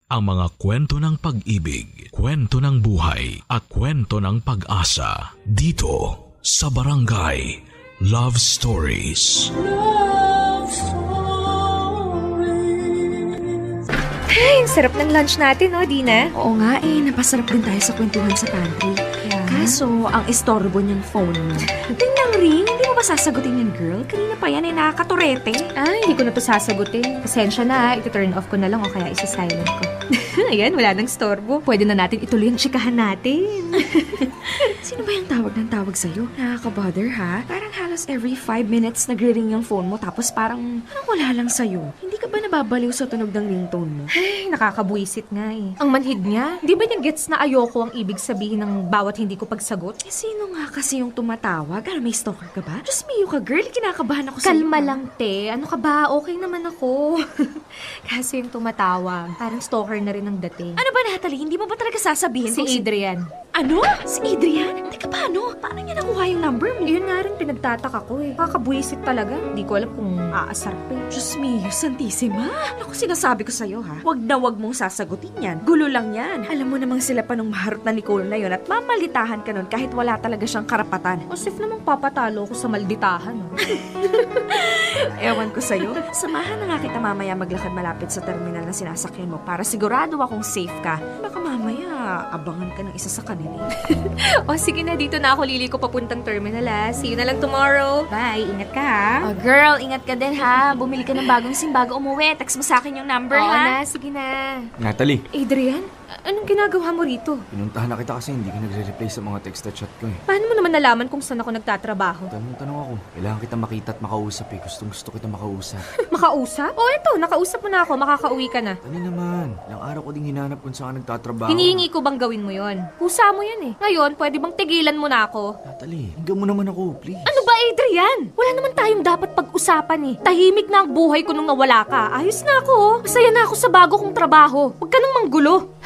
Ang mga kwento ng pag-ibig, kwento ng buhay, at kwento ng pag-asa dito sa Barangay Love Stories. Love Stories. Ay, ang sarap ng lunch natin, no, Dina? Oo nga napasarap din tayo sa kwentuhan sa pantry. Kaso, ang istorbo niyang phone mo. Tingnan ring, hindi mo ba sasagutin yan, girl? Kanina pa yan nakakaturete. Ay, hindi ko na to sasagutin. Pasensya na, ito-turn off ko na lang o kaya isa-silent ko. Ayan, wala nang storbo. Pwede na natin ituloy ang chikahan natin. Sino ba yung tawag ng tawag sa'yo? Nakaka-bother, ha? Parang halos every 5 minutes nagre-ring yung phone mo tapos parang wala lang sa'yo. Hindi ka ba nababaliw sa tunog ng ringtone mo? Ay, nakakabuisit nga eh. Ang manhid niya, di ba niya gets na ayoko ang ibig sabihin ng bawat hindi ko pagsagot? Sino nga kasi yung tumatawag? May stalker ka ba? Diyos me, ka girl, kinakabahan ako sa'yo. Kalma lang, te. Ano ka ba? Okay naman ako. Kasi yung tumatawag, parang stalker na rin ang dating. Ano ba, Natalie? Hindi mo ba talaga sasabihin Si kung Adrian. Ano? Si Adrian? Teka, paano? Paano niya nakuha yung number mo? Yun nga rin pinagtataka ko eh. Kakabuisit talaga. Di ko alam kung aasar pa eh. Diyos mio, Santissima. Naku, sinasabi ko sa'yo ha. Wag na wag mong sasagutin yan. Gulo lang yan. Alam mo namang sila pa nung maharot na Nicole na yun at mamalitahan ka nun kahit wala talaga siyang karapatan. As if namang papatalo ko sa malditahan. Ewan ko sa'yo. Samahan na nga kita mamaya maglakad malapit sa terminal na sinasakyan mo para sigurado akong safe ka. Baka mamaya abangan ka ng isa sa kanila. O sige na, dito na ako liliko papuntang terminal ah. See you na lang tomorrow. Bye, ingat ka ha. Oh, girl, ingat ka din ha. Bumili ka ng bagong SIM bago umuwi. Text mo sa akin yung number Oo ha. na, sige na. Natalie, Adrian, anong ginagawa mo rito? pinuntahan na kita kasi hindi ka nagre-reply sa mga text at chat ko eh. Paano mo naman nalaman kung saan ako nagtatrabaho? Tanong ako, kailangan kita makita at makausap eh. Gusto kita makausap. Makausap? O eto, nakausap mo na ako, makakauwi ka na. Ano naman, ilang araw ko ding hinanap kung saan ka nagtatrabaho. Hinihingi ko bang gawin mo yon? Kusa mo yan eh. Ngayon, pwede bang tigilan mo na ako? Natalie, hanggang mo naman ako, please. Ano ba, Adrian? Wala naman tayong dapat pag-usapan eh. Tahimik na ang buhay ko nung nawala ka. Ayos na ako. Masaya na ako sa bago kong trabaho. Huwag ka nang manggulo.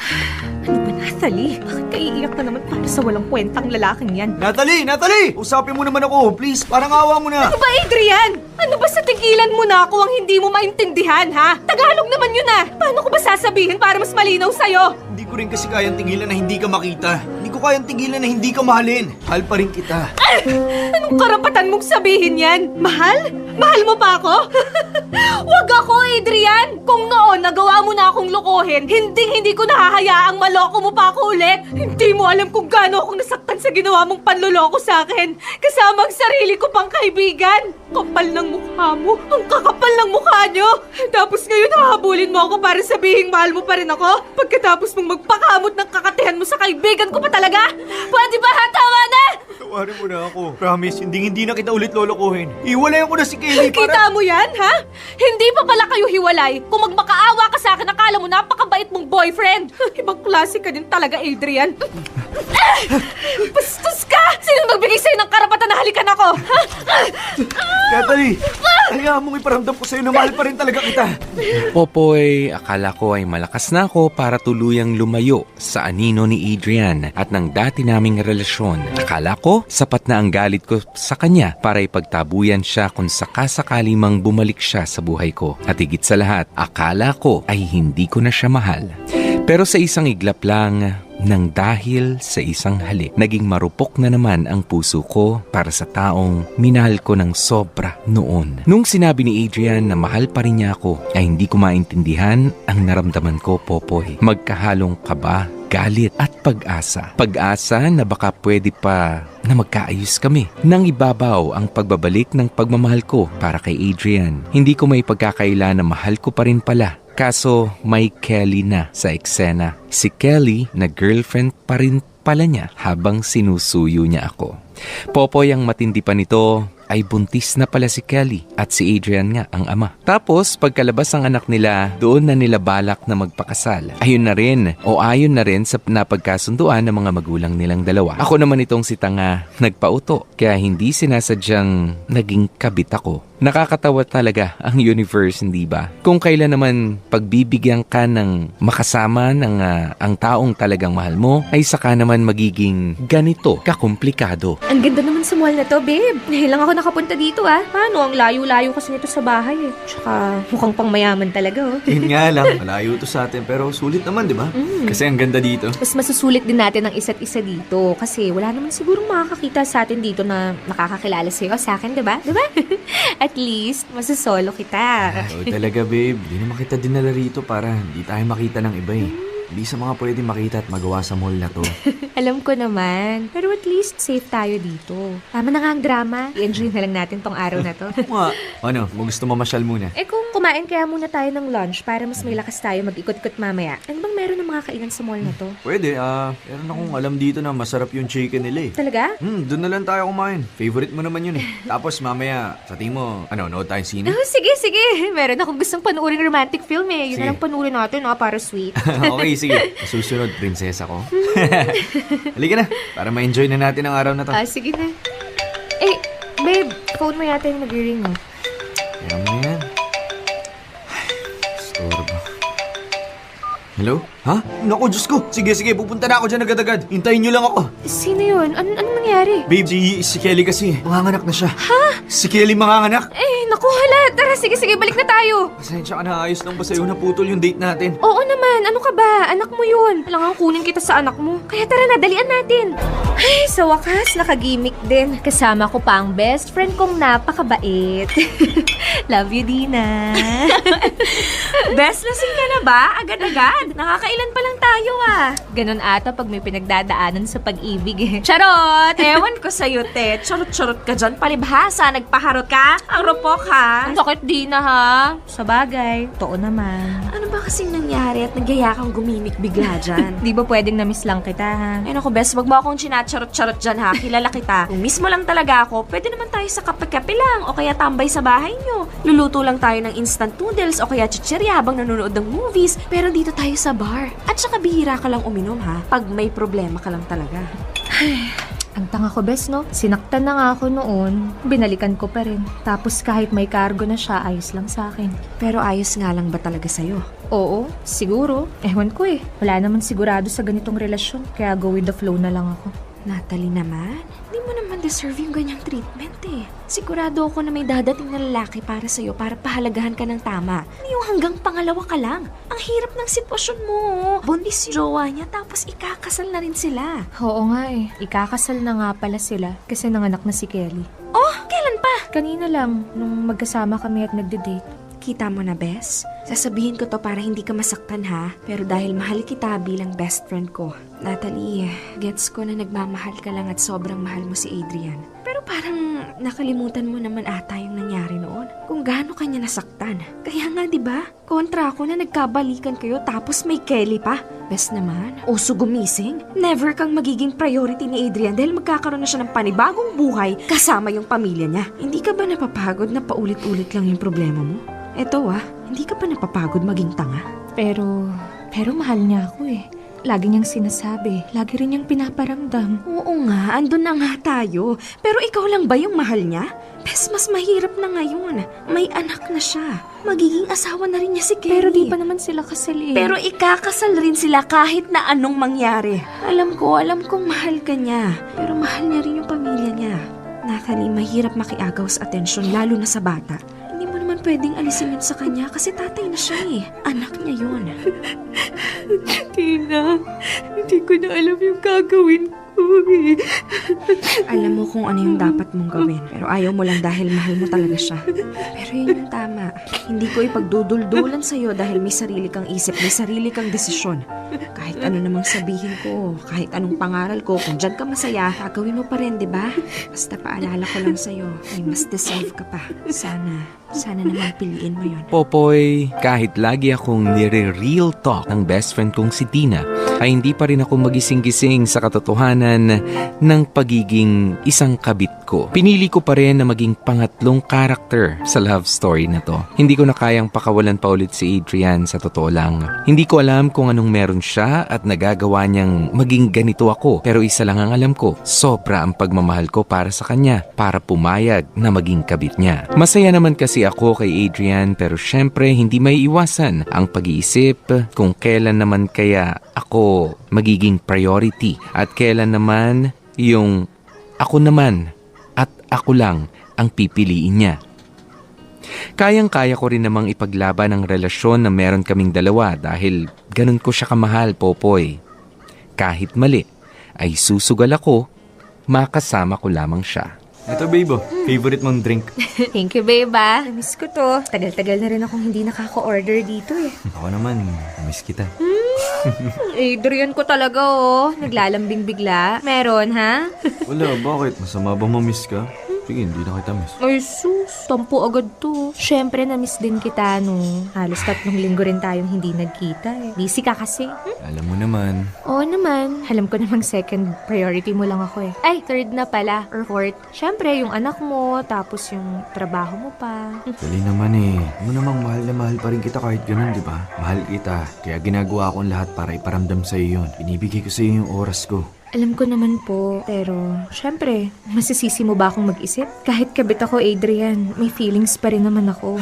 Ano ba, Natalie? Bakit ka iiyak na naman para sa walang kwentang lalaking yan? Natalie! Natalie! Usapin mo naman ako, please. Parang awa mo na. Ano ba, Adrian? Ano ba sa tigilan mo na ako ang hindi mo maintindihan, ha? Tagalog naman yun ah. Paano ko ba sasabihin para mas malinaw sa'yo? Hindi ko rin kasi kayang tigilan na hindi ka makita. Hindi ko kayang tigilan na hindi ka mahalin. Mahal pa rin kita. Anong karapatan mong sabihin yan? Mahal? Mahal mo pa ako? Wag ako, Adrian! Kung noon nagawa mo na akong lokohin, hindi ko nahahayaang maloko mo pa ako ulit. Hindi mo alam kung gaano akong nasaktan sa ginawa mong panloloko sa akin. Kasama ang sarili ko pang kaibigan. Kapal ng mukha mo. Ang kakapal ng mukha nyo. Tapos ngayon hahabulin mo ako para sabihin mahal mo pa rin ako? Pagkatapos mong magpakamot ng kakatihan mo sa kaibigan ko pa talaga? Pwede ba ha? Tama na! Tawarin mo na ako. Promise, hindi na kita ulit lolokohin. Iwalayan ko na si Kelly para... Kita mo yan, ha? Hindi pa pala kayo hiwalay. Kung magmakaawa ka sa akin, akala mo napakabait mong boyfriend. Ibang klase ka din talaga, Adrian. Bastos ka! Sino magbigay sa'yo ng karapatan na halikan ako? Ha? Natalie, hayaan mong iparamdam ko sa'yo na mahal pa rin talaga kita. Popoy, akala ko ay malakas na ako para tuluyang lumayo sa anino ni Adrian at ng dati naming relasyon. Akala ko, sapat na ang galit ko sa kanya para ipagtabuyan siya kung sakasakali mang bumalik siya sa buhay ko. At higit sa lahat, akala ko ay hindi ko na siya mahal. Pero sa isang iglap lang, nang dahil sa isang halik, naging marupok na naman ang puso ko para sa taong minahal ko ng sobra noon. Nung sinabi ni Adrian na mahal pa rin niya ako, ay hindi ko maintindihan ang naramdaman ko, Popoy. Magkahalong kaba, galit at pag-asa. Pag-asa na baka pwede pa na magkaayos kami. Nang ibabaw ang pagbabalik ng pagmamahal ko para kay Adrian, hindi ko may pagkakaila na mahal ko pa rin pala. Kaso may Kelly na sa eksena. Si Kelly na girlfriend pa rin pala niya habang sinusuyo niya ako. Popoy, ang matindi pa nito ay buntis na pala si Kelly at si Adrian nga ang ama. Tapos pagkalabas ng anak nila, doon na nila balak na magpakasal. Ayon na rin sa napagkasunduan ng mga magulang nilang dalawa. Ako naman itong si Tanga, nagpauto, kaya hindi sinasadyang naging kabit ako. Nakakatawa talaga ang universe, hindi ba? Kung kailan naman pagbibigyan ka ng makasama ng ang taong talagang mahal mo, ay saka naman magiging ganito kakomplikado. Ang ganda naman sa mall na to, babe. Ngayon lang ako nakapunta dito Paano? Ang layo-layo kasi nito sa bahay Tsaka mukhang pangmayaman talaga Yun nga lang, malayo to sa atin pero sulit naman, di ba? Kasi ang ganda dito. Mas masusulit din natin ang isa't isa dito kasi wala naman sigurong makakakita sa atin dito na nakakakilala sa'yo sa akin, diba? Diba? At least, masasolo kita. Oo talaga, babe. Hindi naman kita dinala rito para hindi tayo makita ng iba Hindi sa mga pwede makita at magawa sa mall na to. Alam ko naman. Pero at least, safe tayo dito. Tama na nga ang drama. I-enjoy na lang natin tong araw na to. Mga, ano, mo gusto mamasyal muna? Kung kumain kaya muna tayo ng lunch para mas may lakas tayo mag-ikot-ikot mamaya. Ano bang meron ng mga kainan sa mall na to? Pwede, meron akong alam dito na masarap yung chicken nila Talaga? Doon na lang tayo kumain. Favorite mo naman yun Tapos mamaya, sa tingin mo, nood tayong sine? Oh, sige. Meron akong gustong panoorin romantic film Yun Sige. na lang panoorin natin para sweet. Okay, sige. Susunod, prinsesa ko. Halika na, para ma-enjoy na natin ang araw na to. Sige na. Babe, phone mo yata yung mag-ring mo. Ayan mo yan. Storbo. Hello? Ha? Naku, Diyos ko. Sige, pupunta na ako dyan agad-agad. Hintayin niyo lang ako. Sino yun? Anong nangyari? Babe, si Kelly kasi. Manganganak na siya. Ha? Si Kelly manganganak. Naku, hala. Tara, sige, balik na tayo. Pasensya ka na, ayos lang ba sa'yo naputol yung date natin? Oo naman, ano ka ba? Anak mo yun. Kailangan kunin kita sa anak mo. Kaya tara na, dalian natin. Ay, sa wakas, nakagimik din. Kasama ko pa ang best friend kong napakabait. Love you, Dina. Best, lasing ka na ba? Agad-agad. Nakakailan pa lang tayo Ganon ata pag may pinagdadaanan sa pag-ibig Charot! Ewan ko sa'yo, te. Charot-charot ka dyan. Palibhasa, nagpaharot ka? Ang ropok Ang sakit, Dina Sa bagay, totoo naman. Ano ba kasing nangyari at nagyaya kang gumimik bigla dyan? Di ba pwedeng na-miss lang kita Ay naku, best, wag mo akong charot-charot dyan Kilala kita. Kung miss mo lang talaga ako, pwede naman tayo sa kape-kape lang o kaya tambay sa bahay nyo. Luluto lang tayo ng instant noodles o kaya chichirya habang nanonood ng movies. Pero dito tayo sa bar. At saka bihira ka lang uminom pag may problema ka lang talaga. Ang tanga ko, bes, no? Sinaktan na nga ako noon. Binalikan ko pa rin. Tapos kahit may cargo na siya, ayos lang sa akin. Pero ayos nga lang ba talaga sa'yo? Oo, siguro. Ewan ko Wala naman sigurado sa ganitong relasyon. Kaya go with the flow na lang ako. Natalie naman, hindi mo naman deserve yung ganyang treatment Sigurado ako na may dadating na lalaki para sa'yo para pahalagahan ka ng tama. Hindi yung hanggang pangalawa ka lang. Ang hirap ng sitwasyon mo. Buntis yung jowa niya tapos ikakasal na rin sila. Oo nga Ikakasal na nga pala sila kasi nanganak na si Kelly. Oh, kailan pa? Kanina lang, nung magkasama kami at nagde-date. Kita mo na, Bes? Sasabihin ko to para hindi ka masaktan pero dahil mahal kita bilang best friend ko. Natalie, gets ko na nagmamahal ka lang at sobrang mahal mo si Adrian. Pero parang nakalimutan mo naman ata yung nangyari noon. Kung gaano kanya nasaktan. Kaya nga, di ba? Kontra ako na nagkabalikan kayo tapos may Kelly pa. Bes naman, uso gumising. Never kang magiging priority ni Adrian dahil magkakaroon na siya ng panibagong buhay kasama yung pamilya niya. Hindi ka ba napapagod na paulit-ulit lang yung problema mo? Eto hindi ka pa napapagod maging tanga? Pero mahal niya ako Lagi niyang sinasabi, lagi rin niyang pinaparamdam. Oo nga, andun na nga tayo. Pero ikaw lang ba yung mahal niya? Bes, mas mahirap na ngayon. May anak na siya. Magiging asawa na rin niya si Kelly. Pero di pa naman sila kasal Pero ikakasal rin sila kahit na anong mangyari. Alam kong mahal ka niya. Pero mahal niya rin yung pamilya niya. Natalie, mahirap makiagaw sa atensyon lalo na sa bata. Hindi mo naman pwedeng alisin yun sa kanya kasi tatay na siya Anak niya yun. Tina, hindi ko na alam yung gagawin ko Alam mo kung ano yung dapat mong gawin. Pero ayaw mo lang dahil mahal mo talaga siya. Pero yun yung tama. Hindi ko ipagduduldulan sa'yo dahil may sarili kang isip, may sarili kang desisyon. Kahit ano namang sabihin ko, kahit anong pangaral ko, kung dyan ka masaya, gagawin mo pa rin, di ba? Basta paalala ko lang sa'yo, ay mas deserve ka pa. Sana naman piliin mo yun. Popoy, kahit lagi akong nire-real talk ng best friend kong si Tina, ay hindi pa rin ako magising-gising sa katotohanan ng pagiging isang kabit ko. Pinili ko pa rin na maging pangatlong karakter sa love story na to. Hindi ko na kayang pakawalan pa ulit si Adrian sa totoo lang. Hindi ko alam kung anong meron siya at nagagawa niyang maging ganito ako. Pero isa lang ang alam ko, sobra ang pagmamahal ko para sa kanya, para pumayag na maging kabit niya. Masaya naman kasi ako kay Adrian pero syempre hindi may iwasan ang pag-iisip kung kailan naman kaya ako magiging priority at kailan naman yung ako naman at ako lang ang pipiliin niya. Kayang-kaya ko rin namang ipaglaban ang relasyon na meron kaming dalawa dahil ganun ko siya kamahal, Popoy. Kahit mali, ay susugal ako, makasama ko lamang siya. Ito, babe, favorite mong drink. Thank you, babe, ah. Namiss ko to. Tagal-tagal na rin akong hindi nakaka-order dito eh. Ako naman, miss kita. Adrian ko talaga, oh. Naglalambing bigla. Meron, ha? Wala, bakit? Masama ba ma-miss ka? Sige, hindi na kita miss. Ay, sus. Tampo agad to. Siyempre, na-miss din kita, no. Halos 3 linggo rin tayong hindi nagkita, eh. Busy ka kasi. Alam mo naman. Oo naman. Alam ko namang second priority mo lang ako, eh. Ay, third na pala. Or fourth. Siyempre, yung anak mo, tapos yung trabaho mo pa. Dali naman eh. Mo namang mahal na mahal pa rin kita kahit ganun, di ba? Mahal kita. Kaya ginagawa ko ang lahat para iparamdam sa'yo yun. Binibigay ko sa'yo yung oras ko. Alam ko naman po, pero syempre, masisisi mo ba akong mag-isip? Kahit kabit ako, Adrian, may feelings pa rin naman ako.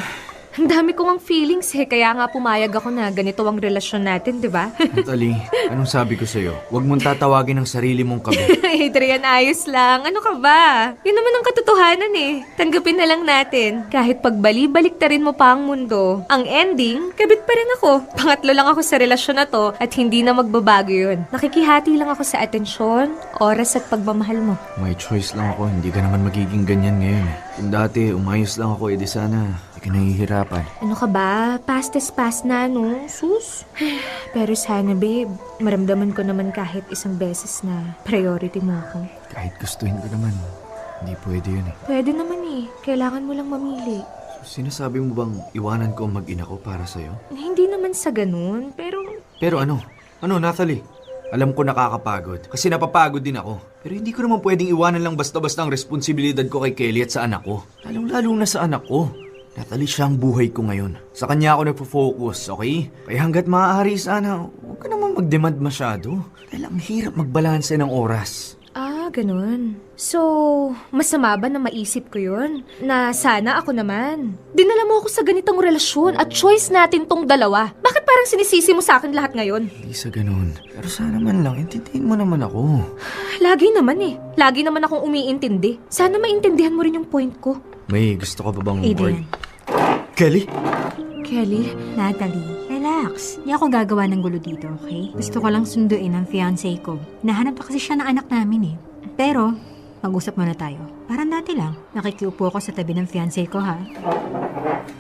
Ang dami ko ang feelings eh, kaya nga pumayag ako na ganito ang relasyon natin, di ba? Natalie, anong sabi ko sa'yo? Huwag mong tatawagin ang sarili mong kabit. Adrian, ayos lang. Ano ka ba? Yun naman ang katotohanan eh. Tanggapin na lang natin. Kahit pagbali-balik ta rin mo pa ang mundo, ang ending, kabit pa rin ako. Pangatlo lang ako sa relasyon na to at hindi na magbabago yun. Nakikihati lang ako sa atensyon, oras at pagmamahal mo. May choice lang ako, hindi ka naman magiging ganyan ngayon eh. Kung dati, umayos lang ako, edi sana, hindi ka nahihirapan. Ano ka ba? Past is past na, no? Sus. Pero sana, babe, maramdaman ko naman kahit isang beses na priority mo ako. Kahit gustuhin ko naman, hindi pwede yun eh. Pwede naman eh. Kailangan mo lang mamili. Sinasabi mo bang iwanan ko ang mag-ina ko para sa'yo? Hindi naman sa ganun, pero... Pero ano? Ano, Natalie? Alam ko nakakapagod. Kasi napapagod din ako. Pero hindi ko naman pwedeng iwanan lang basta-basta ang responsibilidad ko kay Kelly at sa anak ko. Lalong-lalo na sa anak ko. Natalie, siya ang buhay ko ngayon. Sa kanya ako nagpo-focus, okay? Kaya hanggat maaari sana, huwag ka naman mag-demand masyado. Dahil ang hirap magbalanse ng oras. Ah, ganun. So, masama ba na maisip ko yun? Na sana ako naman. Dinala mo ako sa ganitong relasyon at choice natin tong dalawa. Bakit parang sinisisi mo sa akin lahat ngayon? Hindi sa ganun. Pero sana man lang, intindihin mo naman ako. Lagi naman eh. Lagi naman akong umiintindi. Sana maintindihan mo rin yung point ko. May gusto ka ba bang Adrian. Kelly? Kelly? Natalie, relax. Hindi ako gagawa ng gulo dito, okay? Gusto ko lang sunduin ang fiancé ko. Nahanap pa kasi siya ng anak namin eh. Pero, mag-usap muna tayo. Parang dati lang, nakikiupo ako sa tabi ng fiancé ko, ha?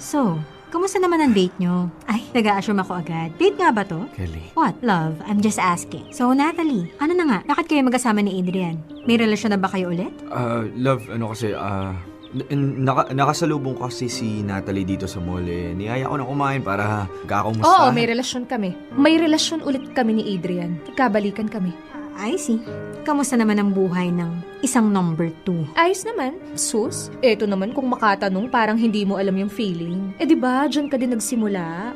So, kamusta naman ang date nyo? Ay, nag-a-assume ako agad. Date nga ba to? Kelly. What? Love, I'm just asking. So, Natalie, ano na nga? Bakit kayo magkasama ni Adrian? May relasyon na ba kayo ulit? Love, ano kasi, nakasalubong kasi si Natalie dito sa mall eh. Niyaya ko na kumain para Oo, kakumustahan. may relasyon kami. May relasyon ulit kami ni Adrian. Nagkabalikan kami. I see. Kamusta naman ang buhay ng isang number 2? Ayos naman. Sus, eto naman kung makatanong parang hindi mo alam yung feeling. Eh di ba, dyan ka din nagsimula?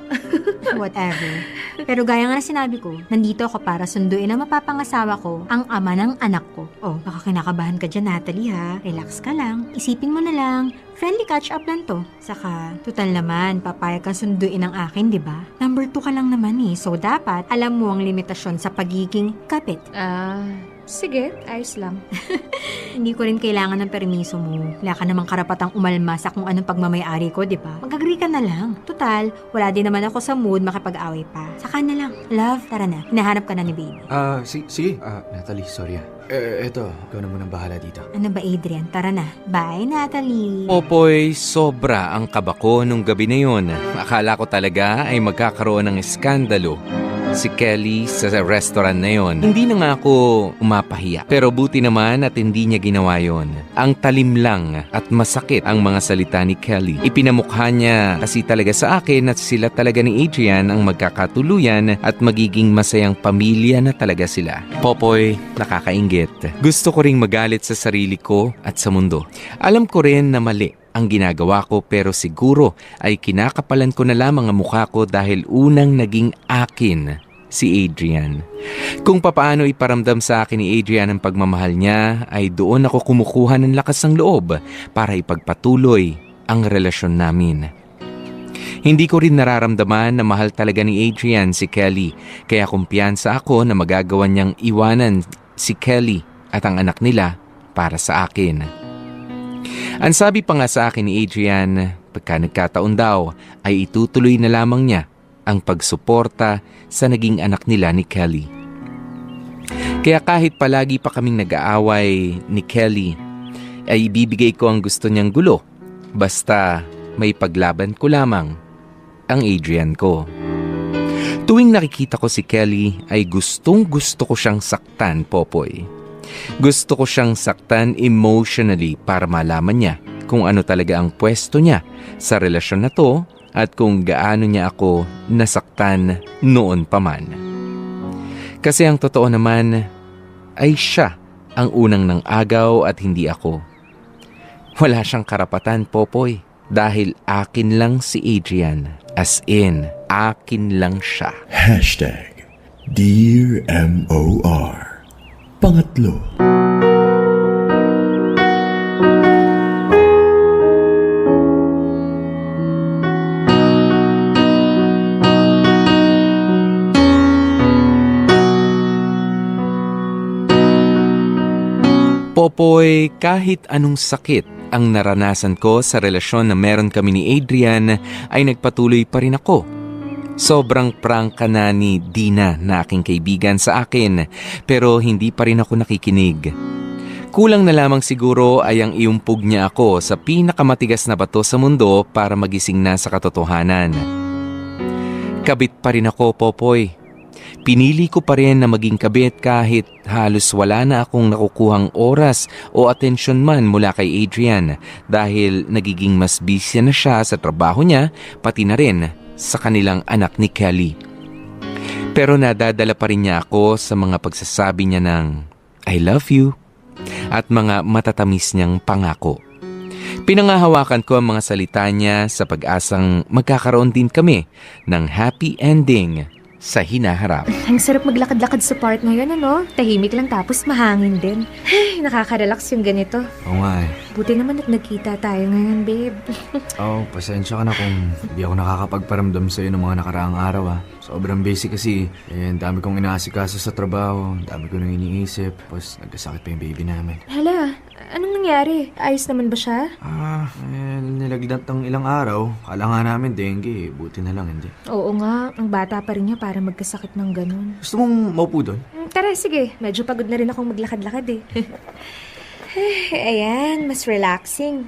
Whatever. Pero gaya nga na sinabi ko, nandito ako para sunduin ang mapapangasawa ko, ang ama ng anak ko. Oh, baka kinakabahan ka dyan, Natalie, ha? Relax ka lang. Isipin mo na lang, friendly catch-up lang to. Saka, total naman, papayag kang sunduin ang akin, di ba? Number 2 ka lang naman eh. So, dapat alam mo ang limitasyon sa pagiging kapit. Sige, ayos lang. Hindi ko rin kailangan ng permiso mo. Wala ka namang karapatang umalma sa kung anong pagmamayari ko, di ba? Mag-agree ka na lang. Total, wala din naman ako sa mood makipag-away pa. Saka na lang. Love, tara na. Hinahanap ka na ni baby. Sige. Natalie, sorry ah. Eto, ikaw na munang bahala dito. Ano ba, Adrian? Tara na. Bye, Natalie. Popoy, sobra ang kaba ko nung gabi na yun. Akala ko talaga ay magkakaroon ng iskandalo si Kelly sa restaurant na yon. Hindi na nga ako umapahiya. Pero buti naman at hindi niya ginawa yon. Ang talim lang at masakit ang mga salita ni Kelly. Ipinamukha niya kasi talaga sa akin at sila talaga ni Adrian ang magkakatuluyan at magiging masayang pamilya na talaga sila. Popoy, nakakainggit. Gusto ko ring magalit sa sarili ko at sa mundo. Alam ko rin na mali ang ginagawa ko pero siguro ay kinakapalan ko na lamang ang mukha ko dahil unang naging akin si Adrian. Kung papaano iparamdam sa akin ni Adrian ang pagmamahal niya ay doon ako kumukuha ng lakas ng loob para ipagpatuloy ang relasyon namin. Hindi ko rin nararamdaman na mahal talaga ni Adrian si Kelly kaya kumpiyansa ako na magagawa niyang iwanan si Kelly at ang anak nila para sa akin. Ang sabi pa nga sa akin ni Adrian, pagka nagkataon daw ay itutuloy na lamang niya ang pagsuporta sa naging anak nila ni Kelly. Kaya kahit palagi pa kaming nag-aaway ni Kelly, ay ibibigay ko ang gusto niyang gulo basta may paglaban ko lamang ang Adrian ko. Tuwing nakikita ko si Kelly ay gustong gusto ko siyang saktan, Popoy. Gusto ko siyang saktan emotionally para malaman niya kung ano talaga ang pwesto niya sa relasyon na to at kung gaano niya ako nasaktan noon pa man. Kasi ang totoo naman ay siya ang unang nang agaw at hindi ako. Wala siyang karapatan, Popoy, dahil akin lang si Adrian. As in, akin lang siya. Dear MOR. Pangatlo. Popoy, kahit anong sakit ang naranasan ko sa relasyon na meron kami ni Adrian ay nagpatuloy pa rin ako. Sobrang prangka na ni Dina na aking kaibigan sa akin pero hindi pa rin ako nakikinig. Kulang na lamang siguro ay ang iumpog niya ako sa pinakamatigas na bato sa mundo para magising na sa katotohanan. Kabit pa rin ako, Popoy. Pinili ko pa rin na maging kabit kahit halos wala na akong nakukuhang oras o atensyon man mula kay Adrian dahil nagiging mas busy na siya sa trabaho niya pati na rin sa kanilang anak ni Kelly. Pero nadadala pa rin niya ako sa mga pagsasabi niya ng I love you at mga matatamis niyang pangako. Pinangahawakan ko ang mga salita niya sa pag-asang magkakaroon din kami ng happy ending sa hinaharap. Ang sarap maglakad-lakad sa park ngayon, ano? Tahimik lang tapos mahangin din. Ay, nakaka-relax yung ganito. Oo nga eh. Buti naman at nagkita tayo ngayon, babe. Pasensya ka na kung hindi ako nakakapagparamdam sa'yo ng mga nakaraang araw Sobrang busy kasi. Ang dami kong inaasikaso sa trabaho, ang dami ko nang iniisip, tapos nagkasakit pa yung baby namin. Hala, anong nangyari? Ayos naman ba siya? Nilagdat ng ilang araw. Kala nga namin dengue, buti na lang hindi. Oo nga, ang bata pa rin niya para magkasakit ng ganun. Gusto mong maupo doon? Tara, sige. Medyo pagod na rin akong maglakad-lakad eh. Ayan, mas relaxing.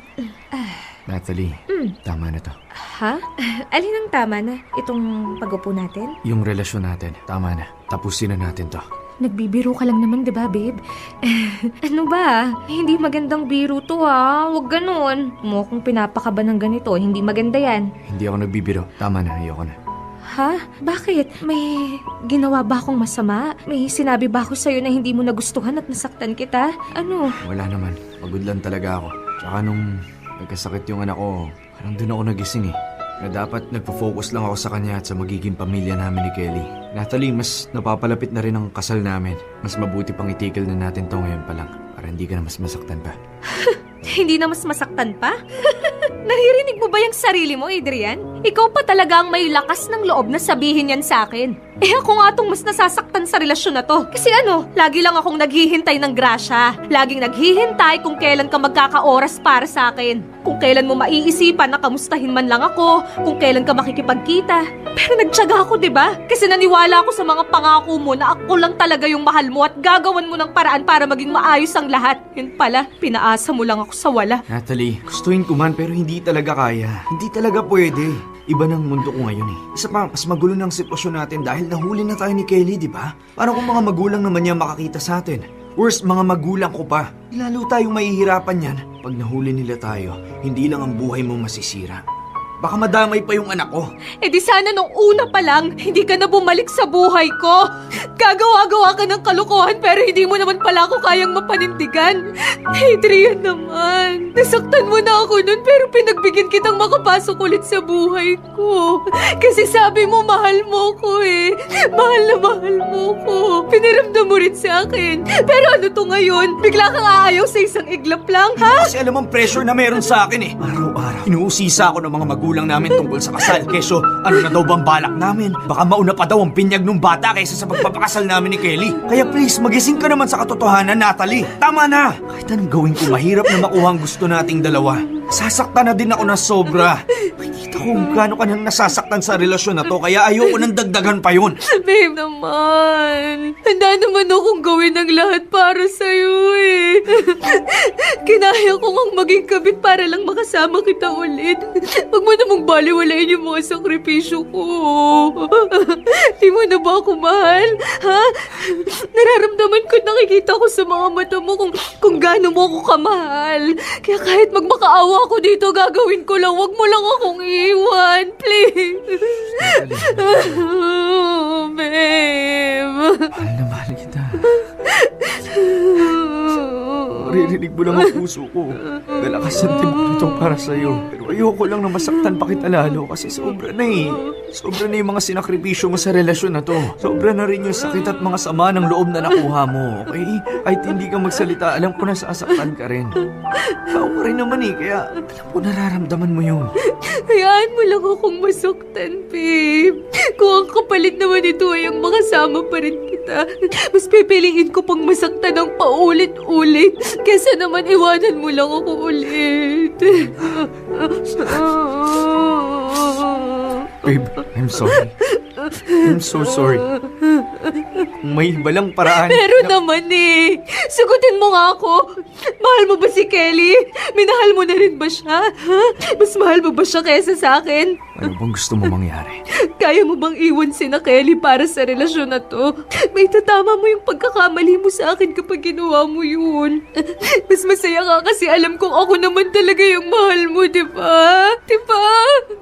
Natalie, tama na to. Ha? Alin ang tama na? Itong pag-upo natin? Yung relasyon natin, tama na. Tapusin na natin to. Nagbibiro ka lang naman, diba, babe? Ano ba? Hindi magandang biro to, ha? Huwag ganun. Mukhang pinapakaba ng ganito. Hindi maganda yan. Hindi ako nagbibiro. Tama na, ayoko na. Ha? Bakit? May ginawa ba akong masama? May sinabi ba ako sa'yo na hindi mo nagustuhan at nasaktan kita? Ano? Wala naman. Pagod lang talaga ako. Tsaka nung nagkasakit yung anak ko, parang doon ako nagising na dapat nagpo-focus lang ako sa kanya at sa magiging pamilya namin ni Kelly. Natalie, mas napapalapit na rin ang kasal namin. Mas mabuti pang itigil na natin to ngayon pa lang para hindi ka na mas masaktan pa. Hindi na mas masaktan pa? Naririnig mo ba yung sarili mo, Adrian? Ikaw pa talaga ang may lakas ng loob na sabihin yan sa akin. Ako nga itong mas nasasaktan sa relasyon na to. Kasi lagi lang akong naghihintay ng grasya. Laging naghihintay kung kailan ka magkakaoras para sa akin. Kung kailan mo maiisipan na kamustahin man lang ako. Kung kailan ka makikipagkita. Pero nagtiyaga ako, diba? Kasi naniwala ako sa mga pangako mo na ako lang talaga yung mahal mo at gagawan mo ng paraan para maging maayos ang lahat. Yun pala, pinaasa mo lang ako sa wala. Natalie, gustuin ko man pero hindi talaga kaya. Hindi talaga pwede. Iba ng mundo ko ngayon eh. Isa pa, mas magulo ng sitwasyon natin dahil nahuli na tayo ni Kelly, di ba? Parang kung mga magulang naman niya makakita sa atin. Worst, mga magulang ko pa. Lalo tayong mahihirapan yan. Pag nahuli nila tayo, hindi lang ang buhay mo masisira. Baka madamay pa yung anak ko. Di sana nung una pa lang, hindi ka na bumalik sa buhay ko. Gagawa-gawa ka ng kalokohan pero hindi mo naman pala ako kayang mapanindigan. Adrian naman, nasaktan mo na ako nun pero pinagbigyan kitang makapasok ulit sa buhay ko. Kasi sabi mo mahal mo ko eh. Mahal na mahal mo ko. Piniramdam mo rin sa akin. Pero ano to ngayon? Bigla kang aayaw sa isang iglap lang, ha? Kasi alam ang pressure na meron sa akin eh. Araw-araw, inuusisa ako ng mga magulang magulang namin tungkol sa kasal. Keso, ano na daw bang balak namin? Baka mauna pa daw ang binyag ng bata kaysa sa pagpapakasal namin ni Kelly. Kaya please, magising ka naman sa katotohanan, Natalie. Tama na! Kahit anong gawin ko, mahirap na makuha ang gusto nating dalawa. Sasaktan na din ako na sobra. Nakikita ko kung gaano ka nang nasasaktan sa relasyon na to, kaya ayoko nang dagdagan pa yun. Babe naman, handa naman akong gawin ang lahat para sa'yo eh. Kinaya ko ngang maging kabit para lang makasama kita ulit. Huwag mo namang baliwalain yung mga sakripisyo ko. Di mo na ba ako mahal? Ha? Nararamdaman ko, nakikita ko sa mga mata mo kung gaano mo ako kamahal. Kaya kahit magmakaawa ako dito, gagawin ko lang. Huwag mo lang akong iwan, please. Babe. Mahal na mahal kita. Maririnig mo lang ang puso ko. Malakas ang timbang nito para sa'yo. Pero ayoko lang na masaktan pa kita lalo kasi sobra na eh. Sobra na yung mga sinakripisyo mo sa relasyon na to. Sobra na rin yung sakit at mga sama ng loob na nakuha mo, okay? Kahit hindi ka magsalita, alam ko na sasaktan ka rin. Tao ka rin naman eh, kaya alam ko nararamdaman mo yun. Hayaan mo lang akong masaktan, babe. Kung ang kapalit naman ito ay ang makasama pa rin kita, mas pipiliin ko pang masaktan ng paulit-ulit kesa naman iwanan mo lang ako ulit. Babe, I'm sorry. I'm so sorry. Kung may iba lang paraan. Pero naman eh. Sagutin mo nga ako. Mahal mo ba si Kelly? Minahal mo na rin ba siya? Ha? Mas mahal mo ba siya kaysa sa akin? Ano bang gusto mo mangyari? Kaya mo bang iwan si na Kelly para sa relasyon na to? May tatama mo yung pagkakamali mo sa akin kapag ginawa mo yun. Mas masaya ka kasi alam kong ako naman talaga yung mahal mo, di ba? Di ba?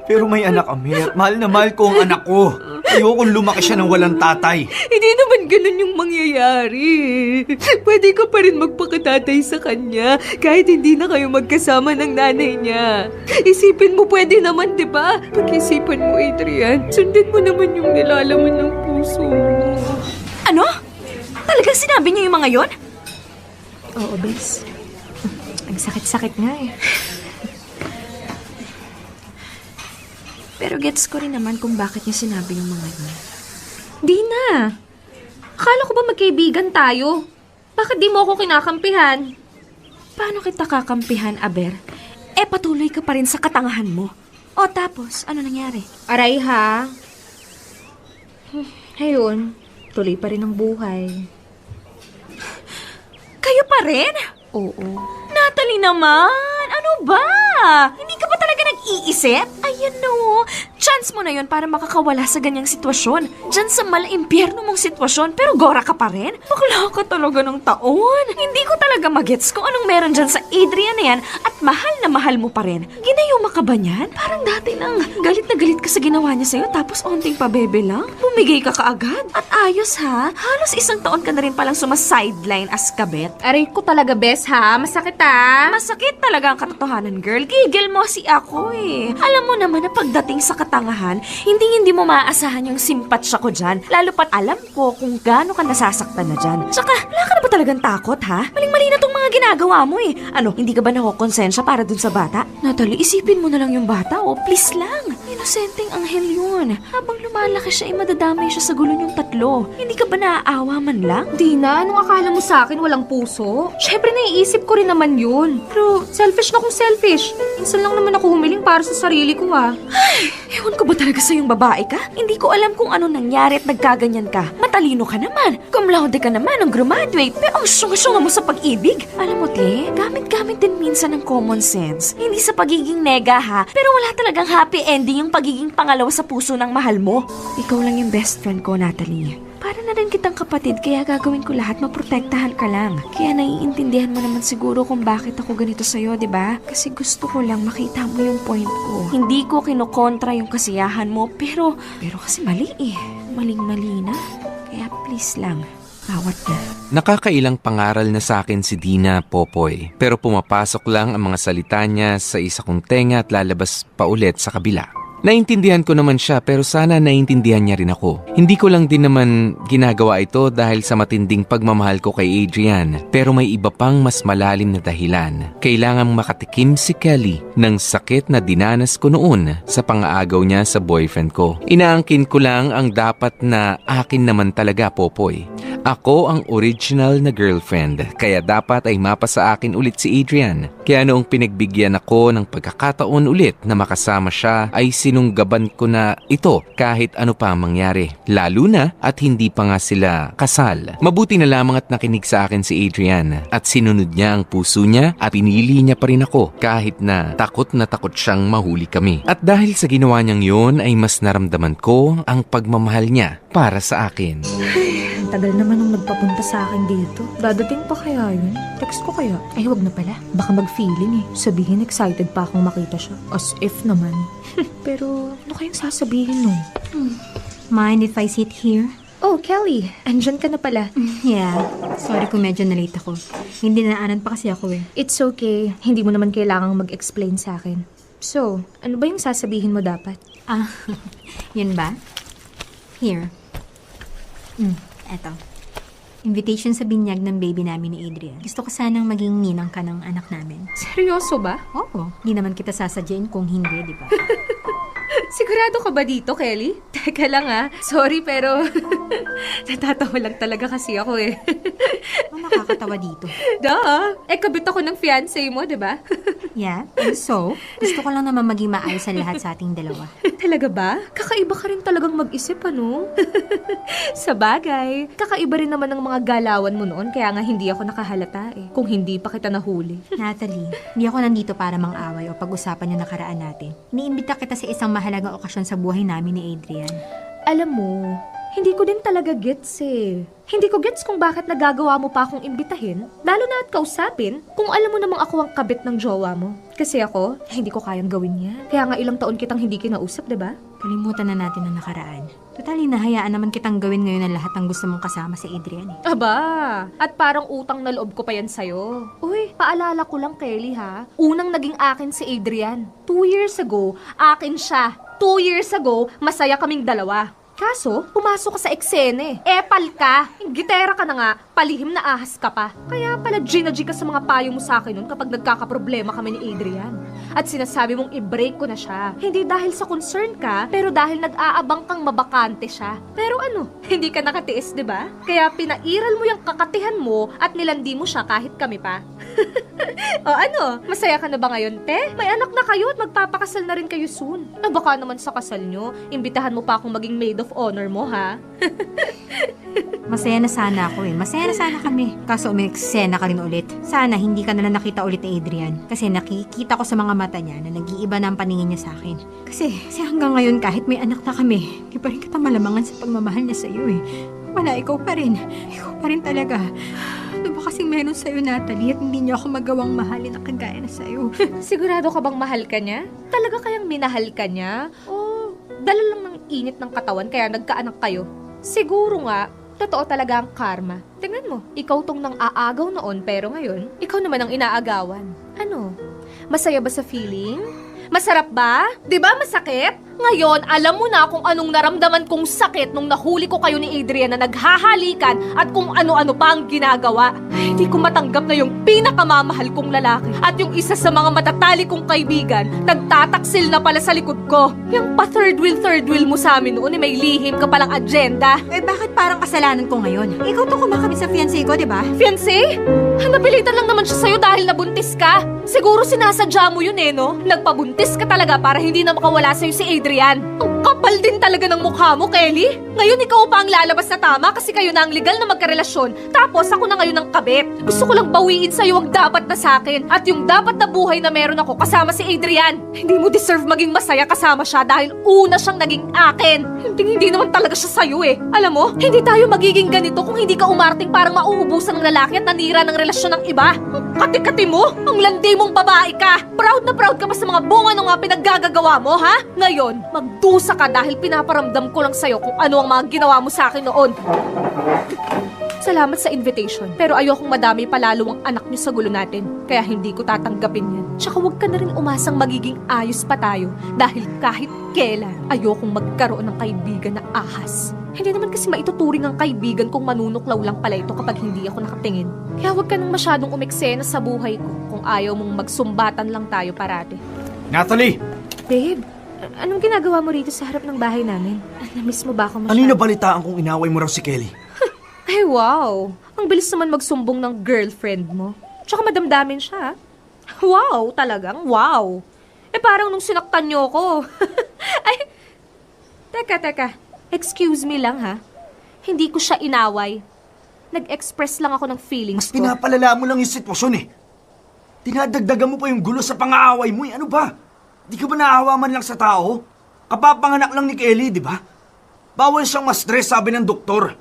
Pero may anak kami at mahal na mahal ko ang anak ko. Ayokong lumaki siya ng walang tatay. Hindi naman ganun yung mangyayari. Pwede ka pa rin magpakatatay sa kanya kahit hindi na kayo magkasama ng nanay niya. Isipin mo, pwede naman, di ba? Pag-isipan mo, Adrian, sundin mo naman yung nilalaman ng puso mo. Ano? Talagang sinabi niyo yung mga yon? Oo, Bes. Ang sakit-sakit nga eh. Pero gets ko rin naman kung bakit niya sinabi yung mga yun. Di na. Akala ko ba magkaibigan tayo? Bakit di mo ako kinakampihan? Paano kita kakampihan, Aber? Eh, patuloy ka pa rin sa katangahan mo. O tapos, ano nangyari? Aray ha. Ayun, tuloy pa rin ang buhay. Kayo pa rin? Oo. Natalie naman! Ano ba? Hindi ka ba talaga nag-iisip? Ayan no. Chance mo na yon para makakawala sa ganyang sitwasyon. Diyan sa mala-impyerno mong sitwasyon, pero gora ka pa rin? Bakla ka talaga ng taon. Hindi ko talaga magets kung anong meron dyan sa Adrian na yan at mahal mo pa rin. Ginayuma ka ba niyan? Parang dati lang. Galit na galit ka sa ginawa niya sa'yo tapos onting pabebe lang. Bumigay ka kaagad. At ayos ha. Halos 1 taon ka na rin palang sumasideline as kabet. Aray ko talaga, bes ha. Masakit ha. Masakit talaga ang katotohanan, girl. Gigil mo si ako eh. Alam mo naman na pagdating sa katangahan, hindi mo maaasahan yung simpatsya ko dyan. Lalo pat alam ko kung gaano ka nasasaktan na dyan. Tsaka, wala ka na ba talagang takot, ha? Maling-mali na tong mga ginagawa mo eh. Ano, hindi ka ba nakokonsensya para dun sa bata? Natalie, isipin mo na lang yung bata, oh. Please lang. Inosenteng anghel yun. Habang lumalaki siya, madadamay siya sa gulo niyong 3. Hindi ka ba naaawa man lang? Dina, anong akala mo sa akin walang puso? Syempre naiisip ko rin naman yun. Pero selfish na kung selfish. Minsan lang naman ako humiling para sa sarili ko ha. Ewan ko ba talaga sa yung babae ka? Hindi ko alam kung ano nangyari at nagkaganyan ka. Matalino ka naman. Cum laude ka naman ang graduate. Pero ang syunga-syunga mo sa pag-ibig. Alam mo, te, gamit-gamit din minsan ng common sense. Hindi sa pagiging nega ha, pero wala talagang happy ending yung pagiging pangalawa sa puso ng mahal mo. Ikaw lang yung best friend ko, Natalie. Para na rin kitang kapatid, kaya gagawin ko lahat, maprotektahan ka lang. Kaya naiintindihan mo naman siguro kung bakit ako ganito sa'yo, di ba? Kasi gusto ko lang makita mo yung point ko. Hindi ko kinokontra yung kasiyahan mo, pero kasi mali eh. Maling-mali na. Kaya please lang, bawat na. Nakakailang pangaral na sa akin si Dina, Popoy. Pero pumapasok lang ang mga salita niya sa isa kong tenga at lalabas pa ulit sa kabila. Naintindihan ko naman siya pero sana naintindihan niya rin ako. Hindi ko lang din naman ginagawa ito dahil sa matinding pagmamahal ko kay Adrian. Pero may iba pang mas malalim na dahilan. Kailangang makatikim si Kelly ng sakit na dinanas ko noon sa pang-aagaw niya sa boyfriend ko. Inaangkin ko lang ang dapat na akin naman talaga, Popoy. Ako ang original na girlfriend, kaya dapat ay mapa sa akin ulit si Adrian. Kaya noong pinagbigyan ako ng pagkakataon ulit na makasama siya, ay sinunggaban ko na ito kahit ano pa ang mangyari. Lalo na at hindi pa nga sila kasal. Mabuti na lamang at nakinig sa akin si Adrian at sinunod niya ang puso niya at pinili niya pa rin ako kahit na takot siyang mahuli kami. At dahil sa ginawa niyang yun ay mas naramdaman ko ang pagmamahal niya para sa akin. Tagal naman nung nagpapunta sa akin dito. Dadating pa kaya yun? Text ko kaya? Ay, wag na pala. Baka mag-feeling eh. Sabihin excited pa akong makita siya. As if naman. Pero ano kayang sasabihin nun? Mind if I sit here? Oh, Kelly. Andyan ka na pala. Yeah. Sorry kung medyo na-late ako. Hindi naanan pa kasi ako eh. It's okay. Hindi mo naman kailangang mag-explain sa akin. So, ano ba yung sasabihin mo dapat? Ah, yun ba? Here. Eto. Invitation sa binyag ng baby namin ni Adrian. Gusto ko sanang maging ninang ka ng anak namin. Seryoso ba? Oo. Hindi naman kita sasadyain kung hindi, di ba? Sigurado ka ba dito, Kelly? Teka lang Sorry pero natatawa lang talaga kasi ako eh. Ano nakakatawa dito? Duh! Kabit ako ng fiancé mo, di ba? Yeah. And so, gusto ko lang naman maging maayos ang lahat sa ating dalawa. Talaga ba? Kakaiba ka rin talagang mag-isip, ano? Sa bagay, kakaiba rin naman ng mga galawan mo noon kaya nga hindi ako nakahalata eh. Kung hindi pa kita nahuli. Natalie, hindi ako nandito para mang-away o pag-usapan yung nakaraan natin. Niimbita kita sa isang mahalagang okasyon sa buhay namin ni Adrian. Alam mo, hindi ko din talaga gets eh. Hindi ko gets kung bakit nagagawa mo pa akong imbitahin, lalo na at kausapin, kung alam mo namang ako ang kabit ng jowa mo. Kasi ako, hindi ko kayang gawin yan. Kaya nga ilang taon kitang hindi kinausap, diba? Kalimutan na natin ang nakaraan. Total, hinahayaan naman kitang gawin ngayon ang lahat ng gusto mong kasama si Adrian eh. Aba, at parang utang na loob ko pa yan sa'yo. Uy, paalala ko lang, Kelly ha. Unang naging akin si Adrian. 2 years ago, akin siya. 2 years ago, masaya kaming dalawa. Kaso, pumasok ka sa eksene. Epal ka. Gitera ka na nga, palihim na ahas ka pa. Kaya pala G ka sa mga payo mo sa akin nun kapag nagkakaproblema kami ni Adrian. At sinasabi mong i-break ko na siya. Hindi dahil sa concern ka, pero dahil nag-aabang kang mabakante siya. Pero ano, hindi ka nakatiis, di ba? Kaya pinairal mo yung kakatihan mo at nilandi mo siya kahit kami pa. O ano, masaya ka na ba ngayon, te? May anak na kayo at magpapakasal na rin kayo soon. Baka naman sa kasal nyo, imbitahan mo pa akong maging maid of honor mo, ha? Masaya na sana ako eh. Masaya na sana kami. Kaso may eksena ka rin ulit. Sana hindi ka na nakita ulit ni Adrian. Kasi nakikita ko sa mga mata niya na nag-iiba na ang paningin niya sa akin. Kasi hanggang ngayon kahit may anak na kami, di pa rin kita malamangan sa pagmamahal niya sa iyo eh. Wala, ikaw pa rin. Ikaw pa rin talaga. Ano ba kasing meron sa'yo, Natalie, at hindi niya ako magawang mahalin na kagaya na sa'yo? Sigurado ka bang mahal ka niya? Talaga kayang minahal ka niya? O dala lang ng init ng katawan kaya nagkaanak kayo? Siguro nga, totoo talaga ang karma. Tingnan mo, ikaw tong nang aagaw noon pero ngayon, ikaw naman ang inaagawan. Ano? Masaya ba sa feeling? Masarap ba? Di ba masakit? Ngayon, alam mo na kung anong naramdaman kong sakit nung nahuli ko kayo ni Adrian na naghahalikan at kung ano-ano pa ang ginagawa. Hindi ko matanggap na yung pinakamamahal kong lalaki at yung isa sa mga matatali kong kaibigan nagtataksil na pala sa likod ko. Yung pa third wheel mo sa amin noon may lihim ka palang agenda. Eh bakit parang kasalanan ko ngayon? Ikaw to kumakabit sa fiancé ko, di ba? Fiancé? Napilitan lang naman siya sa'yo dahil nabuntis ka. Siguro sinasadya mo yun no? Nagpabuntis ka talaga para hindi na makawala sa'yo si Adrian. Ang kapal din talaga ng mukha mo, Kelly. Ngayon ikaw pa ang lalabas na tama kasi kayo na ang legal na magkarelasyon. Tapos ako na ngayon ang kabit. Gusto ko lang bawiin sa'yo ang dapat na sa'kin at yung dapat na buhay na meron ako kasama si Adrian. Hindi mo deserve maging masaya kasama siya dahil una siyang naging akin. Hindi naman talaga siya sa'yo eh. Alam mo, hindi tayo magiging ganito kung hindi ka umarting parang mauubusan ng lalaki at nanira ng relasyon ng iba. Ang kati-kati mo, ang landi mong babae ka. Proud na proud ka pa sa mga bunga ng mga pinaggagawa mo, ha? Ngayon, magdusa ka dahil pinaparamdam ko lang sa'yo kung ano ang mga ginawa mo sa akin noon. Salamat sa invitation. Pero ayokong madami palalo ang anak niyo sa gulo natin. Kaya hindi ko tatanggapin yan. Tsaka huwag ka na rin umasang magiging ayos pa tayo. Dahil kahit kailan, ayokong magkaroon ng kaibigan na ahas. Hindi naman kasi maituturing ang kaibigan kung manunuklaw lang pala ito kapag hindi ako nakatingin. Kaya huwag ka nang masyadong umeksena sa buhay ko kung ayaw mong magsumbatan lang tayo parati. Natalie! Babe, anong ginagawa mo rito sa harap ng bahay namin? Namiss mo ba ako masyado? Kanina balitaan kong inaway mo raw si Kelly. Ay wow! Ang bilis naman magsumbong ng girlfriend mo. Tsaka madamdamin siya. Wow, talagang wow. Parang nung sinaktan niyo ko. Ay, teka. Excuse me lang ha. Hindi ko siya inaway. Nag-express lang ako ng feelings Mas ko. pinapalala mo lang yung sitwasyon eh. Dinadagdagan mo pa yung gulo sa pang-aaway mo eh. Ano ba? Di ka ba naawa man lang sa tao? Kapapanganak lang ni Kelly, di ba? Bawal siyang ma-stress, sabi ng doktor.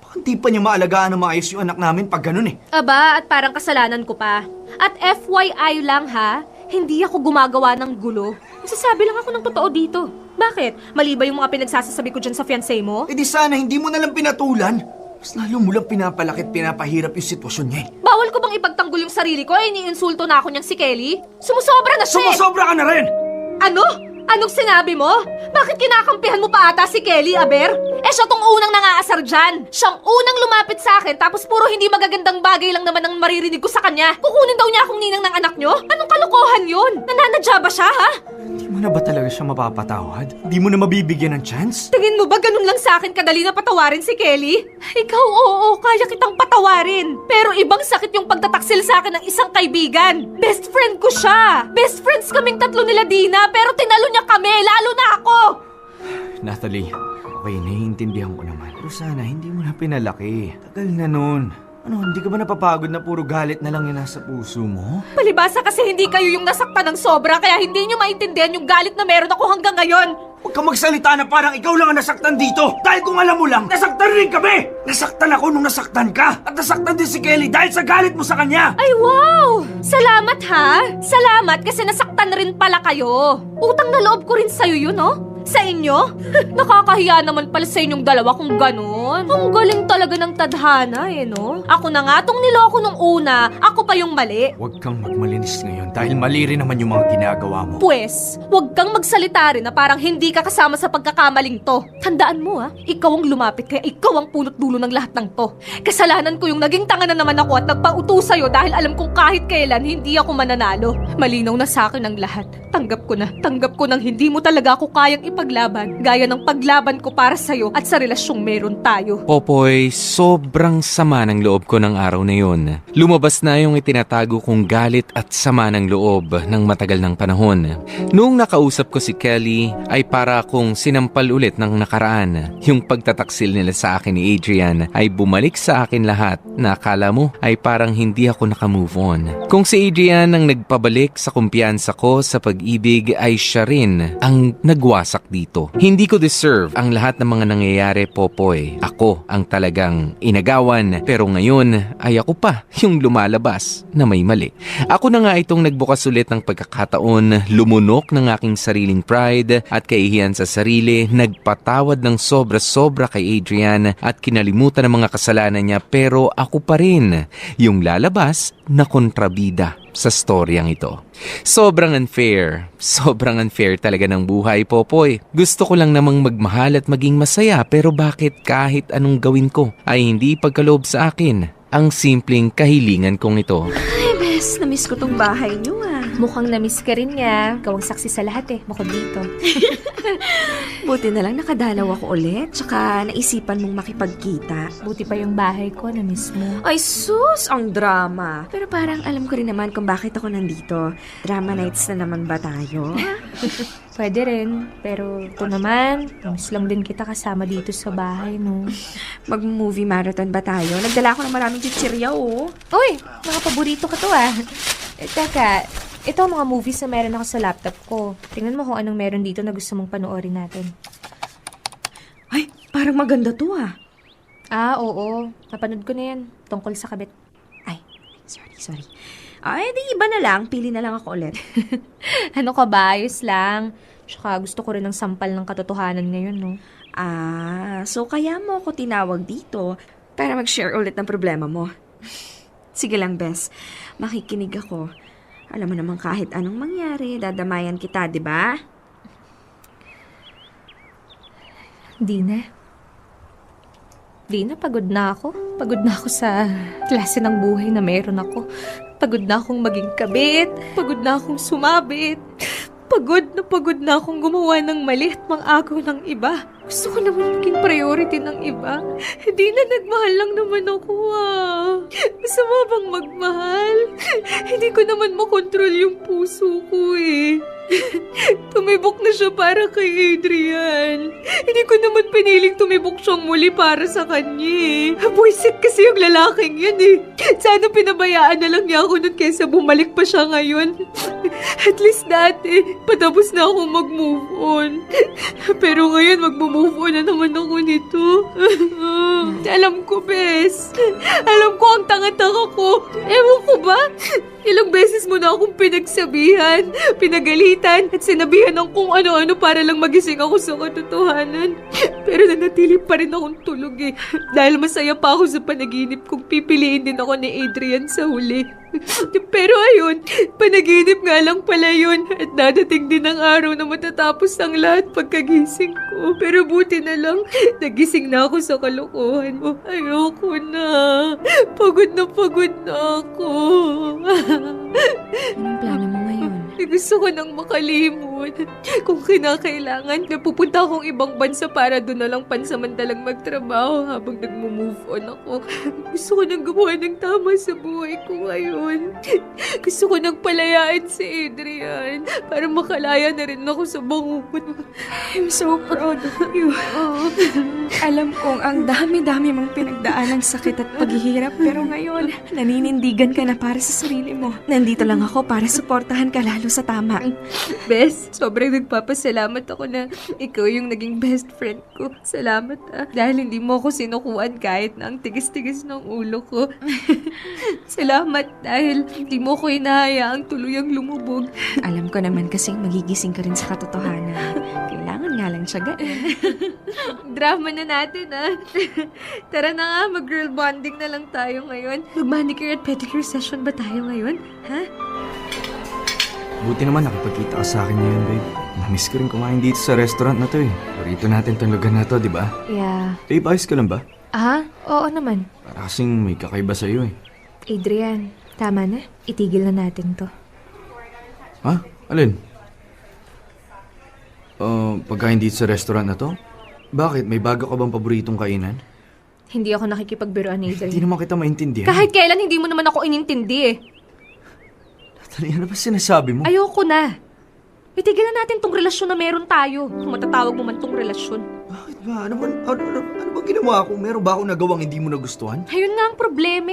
Baka hindi pa niya maalagaan na maayos yung anak namin pag ganun eh. Aba, at parang kasalanan ko pa. At FYI lang ha, hindi ako gumagawa ng gulo. Nagsasabi lang ako ng totoo dito. Bakit? Mali ba yung mga pinagsasasabi ko dyan sa fiancé mo? Eh di sana hindi mo nalang pinatulan. Mas lalo mo lang pinapalakit, pinapahirap yung sitwasyon niya eh. Bawal ko bang ipagtanggol yung sarili ko? Iniinsulto na ako niyang si Kelly? Sumusobra na siya eh! Sumusobra ka na rin! Ano? Anong sinabi mo? Bakit kinakampihan mo pa ata si Kelly, Aber? Siya tong unang nangaasar dyan. Siyang unang lumapit sa akin tapos puro hindi magagandang bagay lang naman ang maririnig ko sa kanya. Kukunin daw niya akong ninang ng anak niyo? Anong kalokohan yun? Nananadya ba siya, ha? Hindi mo na ba talaga siya mapapatawad? Hindi mo na mabibigyan ng chance? Tingin mo ba ganun lang sa akin kadali na patawarin si Kelly? Ikaw, oo, kaya kitang patawarin. Pero ibang sakit yung pagtataksil sa akin ng isang kaibigan. Best friend ko siya. Best friends kaming tatlo nila Dina, pero tinalo niya kami, lalo na ako. Natalie, okay, naiintindihan ko naman. Pero sana hindi mo na pinalaki. Tagal na nun. Ano, hindi ka ba napapagod na puro galit na lang yung nasa puso mo? Palibasa kasi hindi kayo yung nasaktan ng sobra, kaya hindi nyo maintindihan yung galit na meron ako hanggang ngayon. Huwag kang magsalita na parang ikaw lang ang nasaktan dito. Dahil kung alam mo lang, nasaktan rin kami. Nasaktan ako nung nasaktan ka. At nasaktan din si Kelly dahil sa galit mo sa kanya. Ay wow! Salamat ha! Salamat kasi nasaktan rin pala kayo. Utang na loob ko rin sa'yo yun, no? Sa inyo? Nakakahiya naman pala sa inyong dalawa kung ganun. Ang galing talaga ng tadhana eh, no? Ako na nga tong niloko nung una, ako pa yung mali. Huwag kang magmalinis ngayon dahil mali rin naman yung mga ginagawa mo. Pwes, huwag kang magsalita rin na parang hindi ka kasama sa pagkakamaling to. Tandaan mo ikaw ang lumapit kaya ikaw ang punot dulo ng lahat ng to. Kasalanan ko yung naging tanga na naman ako at nagpauto sa'yo dahil alam kong kahit kailan hindi ako mananalo. Malinaw na sa akin ang lahat. Tanggap ko nang hindi mo talaga ako kayang ipaglaban gaya ng paglaban ko para sa'yo at sa relasyong meron tayo. Popoy, sobrang sama ng loob ko ng araw na yun. Lumabas na yung itinatago kong galit at sama ng loob ng matagal ng panahon. Noong nakausap ko si Kelly, ay para akong sinampal ulit ng nakaraan. Yung pagtataksil nila sa akin ni Adrian ay bumalik sa akin lahat na akala mo ay parang hindi ako nakamove on. Kung si Adrian ang nagpabalik sa kumpiyansa ko sa pag-ibig ay siya rin ang nagwasak dito. Hindi ko deserve ang lahat ng mga nangyayari, Popoy. Ako ang talagang inagawan, pero ngayon ay ako pa yung lumalabas na may mali. Ako na nga itong nagbukas ulit ng pagkakataon, lumunok ng aking sariling pride at kahihiyan sa sarili, nagpatawad ng sobra-sobra kay Adrian at kinalimutan ang mga kasalanan niya, pero ako pa rin yung lalabas na kontrabida sa storyang ito. Sobrang unfair talaga ng buhay, Popoy. Gusto ko lang namang magmahal at maging masaya, pero bakit kahit anong gawin ko ay hindi pagkaloob sa akin ang simpleng kahilingan kong ito? Ay, bes, namiss ko tong bahay niyo Mukhang namiss ka rin niya. Ikaw ang saksi sa lahat bukod dito. Buti na lang nakadalaw ako ulit, tsaka naisipan mong makipagkita. Buti pa yung bahay ko, namiss mo. Ay sus, ang drama. Pero parang alam ko rin naman kung bakit ako nandito. Drama nights na naman ba tayo? Pwede rin, pero ito naman, namiss lang din kita kasama dito sa bahay, no? Mag-movie marathon ba tayo? Nagdala ko ng maraming chichirya, Uy, mga paborito ka to Teka, ito ang mga movies na meron ako sa laptop ko. Tingnan mo kung anong meron dito na gusto mong panoorin natin. Ay, parang maganda to Oo. Napanood ko na yan. Tungkol sa kabit. Ay, sorry. Ay, di iba na lang. Pili na lang ako ulit. Ano ka ba? Ayos lang. Tsaka gusto ko rin ng sampal ng katotohanan ngayon, no? So kaya mo ako tinawag dito para mag-share ulit ng problema mo. Sige lang, Bes. Makikinig ako. Alam mo naman kahit anong mangyari, dadamayan kita, di ba? Dina, pagod na ako. Pagod na ako sa klase ng buhay na meron ako. Pagod na akong maging kabit. Pagod na akong sumabit. Pagod na akong gumawa ng mali at mang-agaw ng iba. Gusto ko naman maging priority ng iba. Hindi na nagmahal lang naman ako Masama bang magmahal? Hindi ko naman makontrol yung puso ko Tumibok na siya para kay Adrian. Hindi ko naman piniling tumibok siyang muli para sa kanya Buisit kasi yung lalaking yun Sana pinabayaan na lang niya ako nun kaysa bumalik pa siya ngayon. At least dati, patapos na ako mag-move on. Pero ngayon, mag-move on na naman ako nito. Alam ko, Bes. Alam ko ang tanga-tanga ko. Ewan ko ba? Ilang beses mo na akong pinagsabihan, pinagalitan, at sinabihan ng kung ano-ano para lang magising ako sa katotohanan. Pero nanatili pa rin akong tulog Dahil masaya pa ako sa panaginip kung pipiliin din ako ni Adrian sa huli. Pero ayun, panaginip nga lang pala yun at dadating din ang araw na matatapos ang lahat pagkagising ko. Pero buti na lang, nagising na ako sa kalokohan mo. Ayoko na. Pagod na ako. Anong plano mo ngayon? Gusto ko nang makalimot. Kung kinakailangan, napupunta akong ibang bansa para doon na lang pansamantalang magtrabaho habang nagmo-move on ako. Gusto ko nang gumawa ng tama sa buhay ko ngayon. Gusto ko nang palayaan si Adrian para makalaya na rin ako sa bangungot. I'm so proud of you. Alam kong ang dami-dami mong pinagdaan ng sakit at paghihirap pero ngayon, naninindigan ka na para sa sarili mo. Nandito lang ako para suportahan ka lalo sa tama. Bes, sobrang nagpapasalamat ako na ikaw yung naging best friend ko. Salamat Dahil hindi mo ako sinukuan kahit na ang tigis-tigis ng ulo ko. Salamat dahil hindi mo ko hinahayaang tuluyang lumubog. Alam ko naman kasing magigising ka rin sa katotohanan. Kailangan nga lang tiyagaan. Drama na natin Tara na nga, mag-girl bonding na lang tayo ngayon. Mag-manicure at pedicure session ba tayo ngayon? Ha? Buti naman nakipagkita ka sa akin ngayon, babe. Namiss ko rin kumain dito sa restaurant na to Paborito natin tong lugar na to, di ba? Yeah. Babe, ayos ka lang ba? Oo naman. Para kasing may kakaiba sa'yo Adrian, tama na. Itigil na natin to. Ha? Alin? Pagkain dito sa restaurant na to? Bakit? May bago ka bang paboritong kainan? Hindi ako nakikipagbiruan ni Hindi Adrian. naman kita maintindihan. Kahit kailan hindi mo naman ako inintindi Natalie, ano ba sinasabi mo? Ayoko na. Itigil na natin tong relasyon na meron tayo. Kung matatawag mo man tong relasyon. Bakit ba? Ano bang ginawa ko? Meron ba akong nagawang hindi mo nagustuhan? Ayun nga ang problema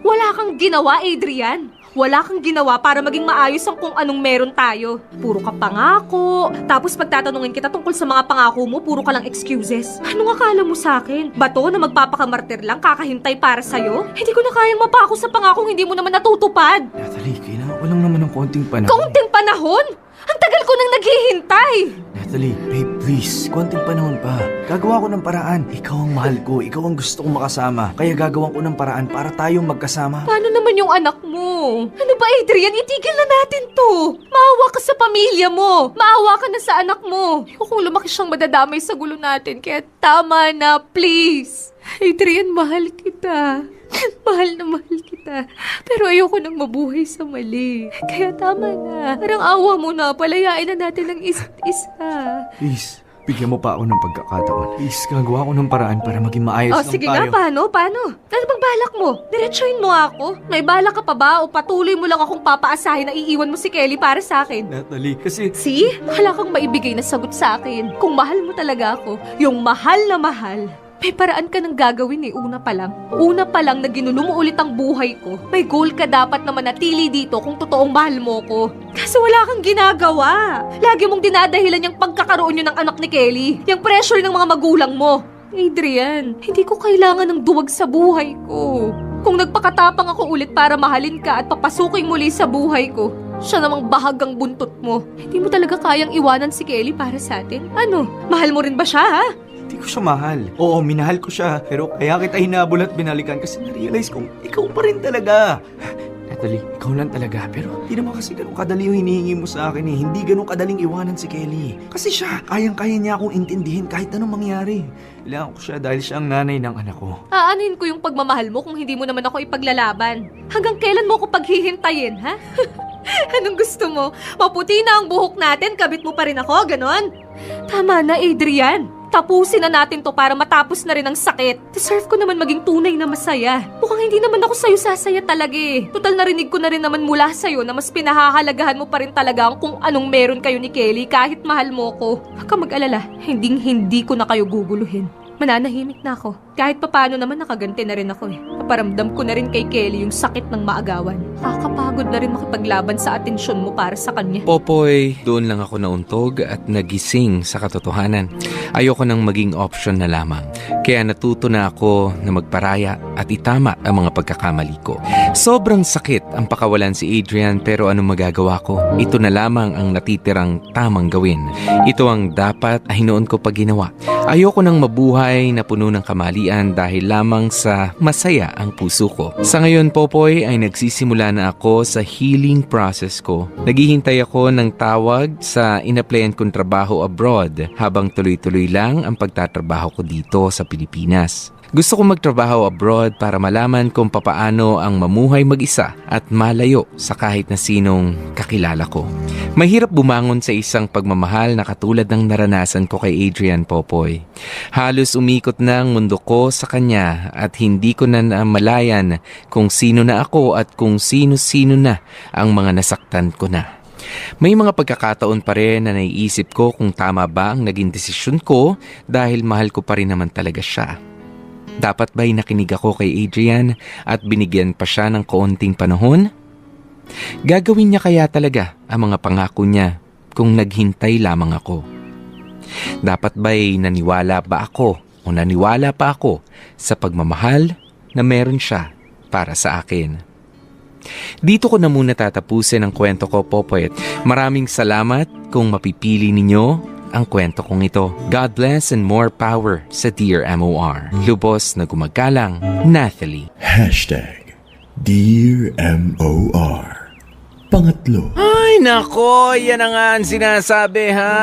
Wala kang ginawa, Adrian. Wala kang ginawa para maging maayos ang kung anong meron tayo. Puro ka pangako. Tapos pagtatanungin kita tungkol sa mga pangako mo, puro ka lang excuses. Anong akala mo sa akin? Bato na magpapakamartir lang, kakahintay para sa'yo? Hindi ko na kayang mapako sa pangakong hindi mo naman natutupad. Natalie, kailangan ko lang naman ng konting panahon. Kaunting panahon? Ang tagal ko nang naghihintay! Natalie, babe, please. Konting panahon pa. Gagawa ko ng paraan. Ikaw ang mahal ko. Ikaw ang gusto kong makasama. Kaya gagawan ko ng paraan para tayong magkasama. Paano naman yung anak mo? Ano ba, Adrian? Itigil na natin to. Maawa ka sa pamilya mo. Maawa ka na sa anak mo. Kung lumaki siyang madadamay sa gulo natin. Kaya tama na, please. Adrian, mahal kita. Mahal na mahal kita. Pero ayoko nang mabuhay sa mali. Kaya tama na. Parang awa mo na. Palayain na natin ang isa't isa. Please, bigyan mo pa ako ng pagkakataon. Please, gagawa ko ng paraan para maging maayos lang Sige tayo. nga, paano? Ano bang balak mo? Diretsuhin mo ako? May balak ka pa ba? O patuloy mo lang akong papaasahin na iiwan mo si Kelly para sa akin? Natalie, kasi... See? Wala kang maibigay na sagot sa akin. Kung mahal mo talaga ako, yung mahal na mahal, may paraan ka nang gagawin una pa lang. Una pa lang na ginulo mo ulit ang buhay ko. May goal ka dapat na manatili dito kung totoong mahal mo ko. Kaso wala kang ginagawa. Lagi mong dinadahilan yung pagkakaroon nyo ng anak ni Kelly. Yung pressure ng mga magulang mo. Adrian, hindi ko kailangan ng duwag sa buhay ko. Kung nagpakatapang ako ulit para mahalin ka at papasukin muli sa buhay ko, siya namang bahagang buntot mo. Hindi mo talaga kayang iwanan si Kelly para sa atin? Ano? Mahal mo rin ba siya, ha? Hindi hindi ko siya mahal. Oo, minahal ko siya, pero kaya kita hinabol at binalikan kasi na-realize kong ikaw pa rin talaga. Natalie, ikaw lang talaga, pero hindi naman kasi ganun kadali yung hinihingi mo sa akin eh. Hindi ganun kadaling iwanan si Kelly. Kasi siya, kayang-kaya niya akong intindihin kahit anong mangyari. Kailangan ko siya dahil siya ang nanay ng anak ko. Aanin ko yung pagmamahal mo kung hindi mo naman ako ipaglalaban. Hanggang kailan mo ako paghihintayin, ha? Anong gusto mo? Maputi na ang buhok natin, kabit mo pa rin ako, ganon? Tama na, Adrian. Tapusin na natin to para matapos na rin ang sakit. Deserve ko naman maging tunay na masaya. Mukhang hindi naman ako sa'yo sasaya talaga eh. Total narinig ko na rin naman mula sa'yo na mas pinahahalagahan mo pa rin talaga ang kung anong meron kayo ni Kelly kahit mahal mo ko. Huwag ka mag-alala, hindi ko na kayo guguluhin. Mananahimik na ako. Kahit papaano naman nakaganti na rin ako eh. Naparamdam ko na rin kay Kelly yung sakit ng maagawan. Nakakapagod na rin makipaglaban sa atensyon mo para sa kanya. Popoy, doon lang ako nauntog at nagising sa katotohanan. Ayoko nang maging option na lamang. Kaya natuto na ako na magparaya at itama ang mga pagkakamali ko. Sobrang sakit ang pakawalan si Adrian pero anong magagawa ko? Ito na lamang ang natitirang tamang gawin. Ito ang dapat ay noon ko pa ginawa. Ayoko nang mabuhay na puno ng kamalian dahil lamang sa masaya ang puso ko. Sa ngayon, Popoy, ay nagsisimula na ako sa healing process ko. Naghihintay ako ng tawag sa inaplayan kong trabaho abroad habang tuloy-tuloy lang ang pagtatrabaho ko dito sa Pilipinas. Gusto kong magtrabaho abroad para malaman kung papaano ang mamuhay mag-isa at malayo sa kahit na sinong kakilala ko. Mahirap bumangon sa isang pagmamahal na katulad ng naranasan ko kay Adrian, Popoy. Halos umikot na ang mundo ko sa kanya at hindi ko na namalayan kung sino na ako at kung sino-sino na ang mga nasaktan ko na. May mga pagkakataon pa rin na naiisip ko kung tama ba ang naging desisyon ko dahil mahal ko pa rin naman talaga siya. Dapat ba'y nakinig ako kay Adrian at binigyan pa siya ng kaunting panahon? Gagawin niya kaya talaga ang mga pangako niya kung naghintay lamang ako? Dapat ba'y naniwala ba ako o naniwala pa ako sa pagmamahal na meron siya para sa akin? Dito ko na muna tatapusin ang kwento ko, Popoy. Maraming salamat kung mapipili ninyo ang kwento kong ito. God bless and more power sa Dear MOR. Lubos na gumagalang, Nathalie. #Dear MOR. Pangatlo. Ay nako, yan na nga ang sinasabi ha.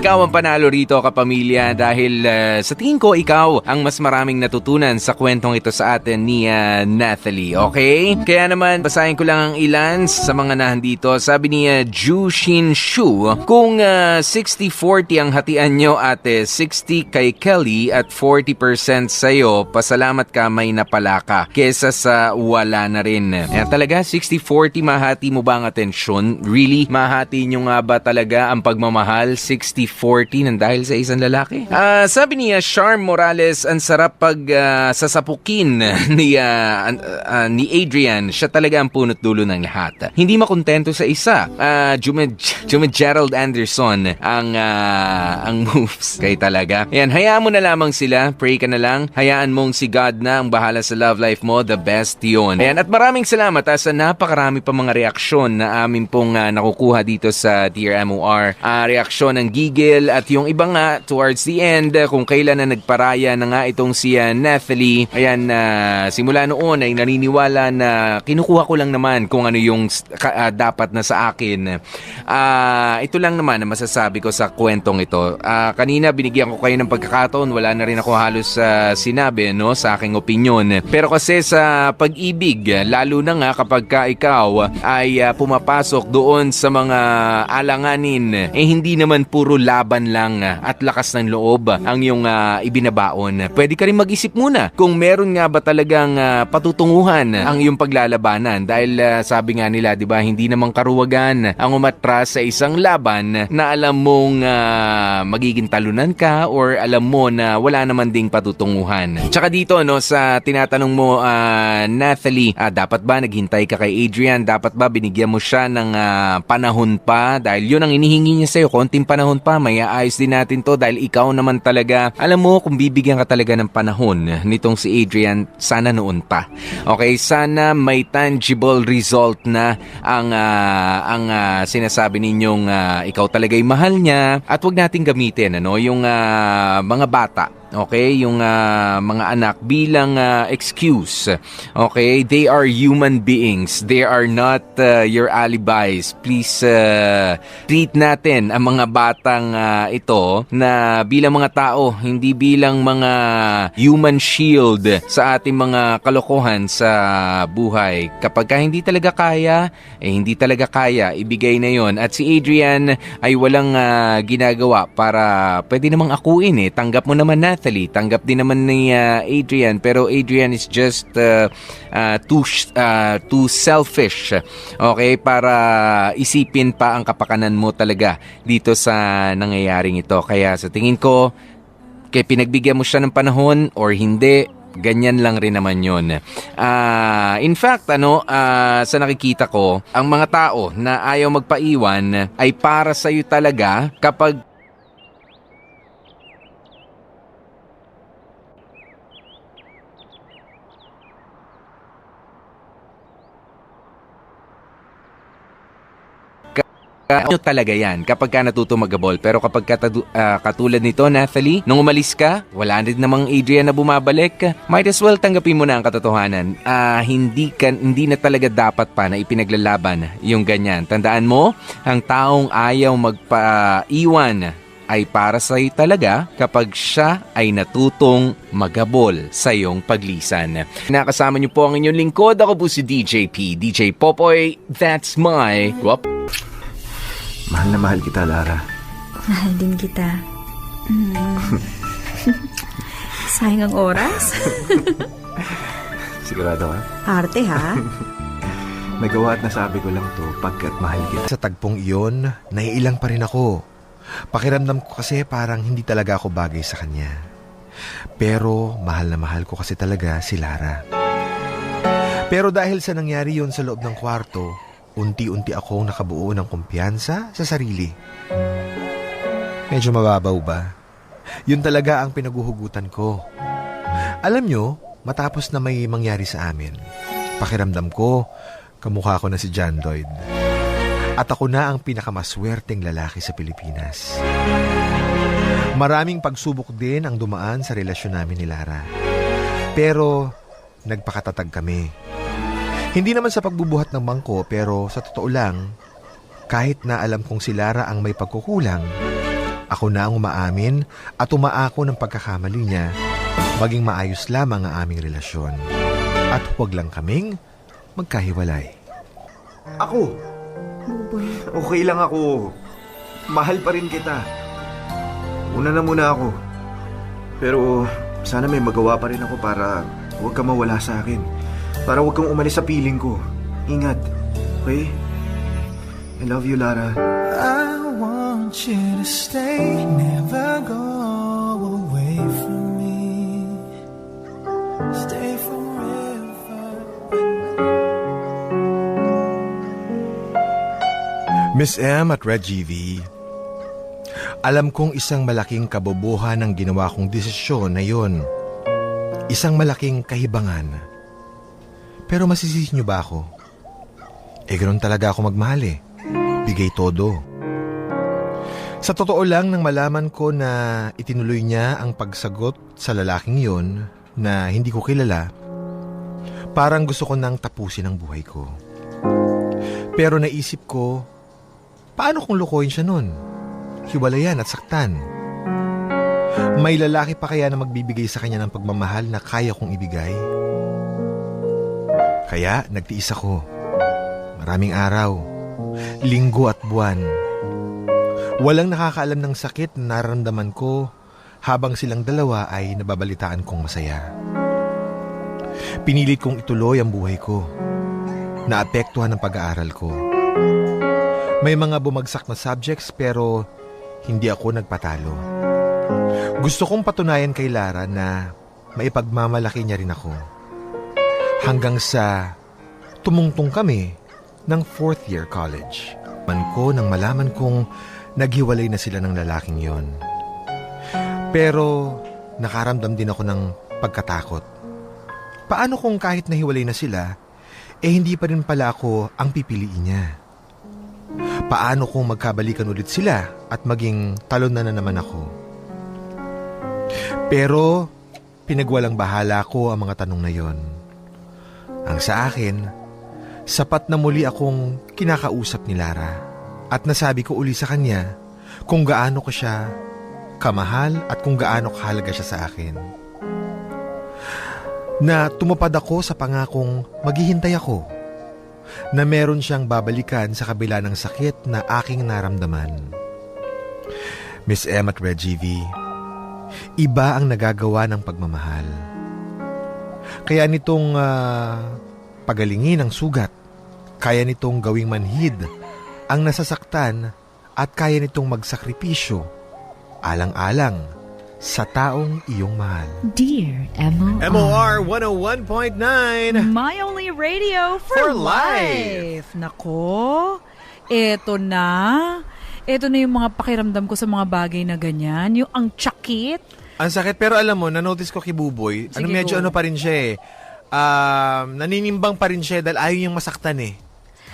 Ikaw ang panalo rito, kapamilya, dahil sa tingin ko ikaw ang mas maraming natutunan sa kwentong ito sa atin ni Nathalie, okay? Kaya naman, basahin ko lang ang ilan sa mga nandito. Sabi ni Ju Shin Shu, kung 60-40 ang hatian nyo ate, 60 kay Kelly at 40% sa'yo, pasalamat ka may napala ka kesa sa wala na rin. Talaga, 60-40 mahati mo ba ang atensyon? Really? Mahati nyo nga ba talaga ang pagmamahal 60-40 nang dahil sa isang lalaki? Sabi ni Charm Morales, ang sarap pag sasapukin ni Adrian. Siya talaga ang punot dulo ng lahat. Hindi makontento sa isa. Gerald Anderson ang moves. Kay talaga. Ayan, hayaan mo na lamang sila. Pray ka na lang. Hayaan mong si God na ang bahala sa love life mo. The best yun. Ayan, at maraming salamat sa napakarami pa mga reaksyon na amin pong nakukuha dito sa Dear MOR. Reaksyon ng gigil at yung iba nga towards the end kung kailan na nagparaya na nga itong si Nathalie. Ayan, simula noon ay naniniwala na kinukuha ko lang naman kung ano yung dapat na sa akin. Ito lang naman na masasabi ko sa kwentong ito. Kanina binigyan ko kayo ng pagkakataon, wala na rin ako halos sinabi no, sa aking opinion. Pero kasi sa pag-ibig, lalo na nga kapag ikaw ay pumapasok doon sa mga alanganin, hindi naman puro laban lang at lakas ng loob ang iyong ibinabaon. Pwede ka rin mag-isip muna kung meron nga ba talagang patutunguhan ang iyong paglalabanan dahil sabi nga nila, di ba, hindi namang karuwagan ang umatras sa isang laban na alam mong magiging talunan ka or alam mo na wala naman ding patutunguhan. Tsaka dito no, sa tinatanong mo Nathalie, dapat ba naghintay ka kay Adrian? Dapat ba binigyan mo siya ng panahon pa? Dahil yun ang inihingi niya sa'yo, konting panahon pa, may aayos din natin to dahil ikaw naman talaga, alam mo kung bibigyan ka talaga ng panahon nitong si Adrian, sana noon pa. Okay, sana may tangible result na ang sinasabi ninyong ikaw talaga'y mahal niya at wag nating gamitin yung mga bata okay, yung mga anak bilang excuse. Okay, they are human beings. They are not your alibis. Please treat natin ang mga batang ito na bilang mga tao, hindi bilang mga human shield sa ating mga kalokohan sa buhay. Kapag hindi talaga kaya, hindi talaga kaya, ibigay na yon. At si Adrian ay walang ginagawa para pwede namang akuin eh. Tanggap mo naman, Natalie. Tanggap din naman ni Adrian. Pero Adrian is just too selfish. Okay? Para isipin pa ang kapakanan mo talaga dito sa nangyayaring ito. Kaya sa tingin ko, kaya pinagbigyan mo siya ng panahon or hindi, ganyan lang rin naman yun. In fact, sa nakikita ko, ang mga tao na ayaw magpaiwan ay para sa'yo talaga kapag talaga yan kapag ka natuto mag-ball. Pero kapag katulad nito, Nathalie, nung umalis ka, wala rin namang Adrian na bumabalik, might as well tanggapin mo na ang katotohanan. Hindi na talaga dapat pa na ipinaglalaban yung ganyan. Tandaan mo, ang taong ayaw magpaiwan ay para sa'yo talaga kapag siya ay natutong magabol sa iyong paglisan. Nakasama niyo po ang inyong lingkod. Ako po si DJ P. DJ Popoy, that's my... Mahal na mahal kita, Lara. Mahal din kita. Sayang ang oras. Sigurado ka? Arte ha? Nagawa at nasabi ko lang to pagkat mahal kita. Sa tagpong iyon, naiilang pa rin ako. Pakiramdam ko kasi parang hindi talaga ako bagay sa kanya. Pero mahal na mahal ko kasi talaga si Lara. Pero dahil sa nangyari yun sa loob ng kwarto, unti-unti akong nakabuo ng kumpiyansa sa sarili. Medyo mababaw ba? Yun talaga ang pinaguhugutan ko. Alam nyo, matapos na may mangyari sa amin, pakiramdam ko, kamukha ko na si John Lloyd. At ako na ang pinakamaswerteng lalaki sa Pilipinas. Maraming pagsubok din ang dumaan sa relasyon namin ni Lara. Pero nagpakatatag kami. Hindi naman sa pagbubuhat ng bangko, pero sa totoo lang, kahit na alam kong si Lara ang may pagkukulang, ako na ang umaamin at umaako ng pagkakamali niya, maging maayos lamang ang aming relasyon. At huwag lang kaming magkahiwalay. Ako? Okay lang ako. Mahal pa rin kita. Una na muna ako. Pero sana may magawa pa rin ako para huwag ka mawala sa akin. Para huwag kang umalis sa piling ko. Ingat. Okay? I love you, Lara. I want you to stay, never go away from me. Stay forever. Miss M at Reggie V, alam kong isang malaking kabobohan ang ginawa kong desisyon na yun. Isang malaking kahibangan. Pero masisisi niyo ba ako? Ganoon talaga ako magmahal eh. Bigay todo. Sa totoo lang, nang malaman ko na itinuloy niya ang pagsagot sa lalaking yon na hindi ko kilala, parang gusto ko nang tapusin ang buhay ko. Pero naisip ko, paano kung lukuhin siya nun? Hiwalayan at saktan. May lalaki pa kaya na magbibigay sa kanya ng pagmamahal na kaya kong ibigay? Kaya nagtiis ako. Maraming araw, linggo at buwan. Walang nakakaalam ng sakit na nararamdaman ko habang silang dalawa ay nababalitaan kong masaya. Pinilit kong ituloy ang buhay ko. Naapektuhan ang pag-aaral ko. May mga bumagsak na subjects pero hindi ako nagpatalo. Gusto kong patunayan kay Lara na maipagmamalaki niya rin ako. Hanggang sa tumungtong kami ng 4th year college. Man ko nang malaman kong naghiwalay na sila ng lalaking yon. Pero nakaramdam din ako ng pagkatakot. Paano kung kahit nahiwalay na sila, hindi pa rin pala ako ang pipiliin niya? Paano kung magkabalikan ulit sila at maging talon na naman ako? Pero pinagwalang bahala ko ang mga tanong na yon. Ang sa akin, sapat na muli akong kinakausap ni Lara at nasabi ko uli sa kanya kung gaano ko siya kamahal at kung gaano kahalaga siya sa akin. Na tumupad ako sa pangakong maghihintay ako na meron siyang babalikan sa kabila ng sakit na aking naramdaman. Miss M at Reggie V, iba ang nagagawa ng pagmamahal. Kaya nitong pagalingin ang sugat, kaya nitong gawing manhid ang nasasaktan at kaya nitong magsakripisyo, alang-alang sa taong iyong mahal. Dear MOR. MOR 101.9 My only radio for life. Nako, eto na. Eto na yung mga pakiramdam ko sa mga bagay na ganyan. Yung ang tsakit. Ang sakit, pero alam mo, na-notice ko kay Buboy, Sige, medyo go. pa rin siya eh. Naninimbang pa rin siya dahil ayaw niyang masaktan eh.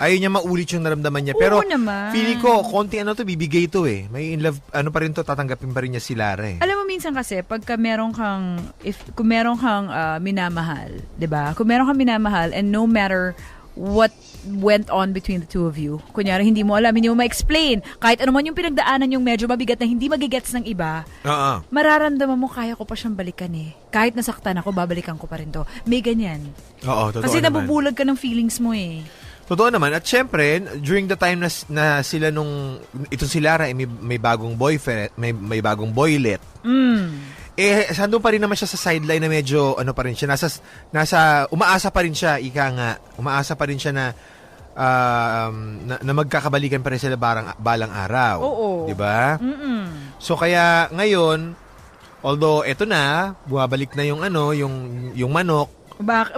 Ayaw niya maulit yung naramdaman niya. Pero Oo naman. feeling ko, konti bibigay to eh. May in love, pa rin to, tatanggapin pa rin niya si Lara eh. Alam mo minsan kasi pagka kung meron kang minamahal, 'di ba? Kung meron kang minamahal and no matter what went on between the two of you, kunyari hindi mo alam, hindi mo ma-explain, kahit ano man yung pinagdaanan yung medyo mabigat na hindi magigets ng iba, mararamdaman mo kaya ko pa siyang balikan eh. Kahit nasaktan ako, babalikan ko pa rin to. May ganyan. Oo, totoo Kasi naman. nabubulag ka ng feelings mo eh. Totoo naman. At syempre, during the time na sila itong si Lara, may bagong boyfriend, may bagong boylet. Sandun pa rin naman siya sa sideline na medyo, pa rin siya, umaasa pa rin siya, umaasa pa rin siya na magkakabalikan pa rin sila balang araw. Oo. Diba? So, kaya ngayon, although, eto na, bumabalik na yung manok.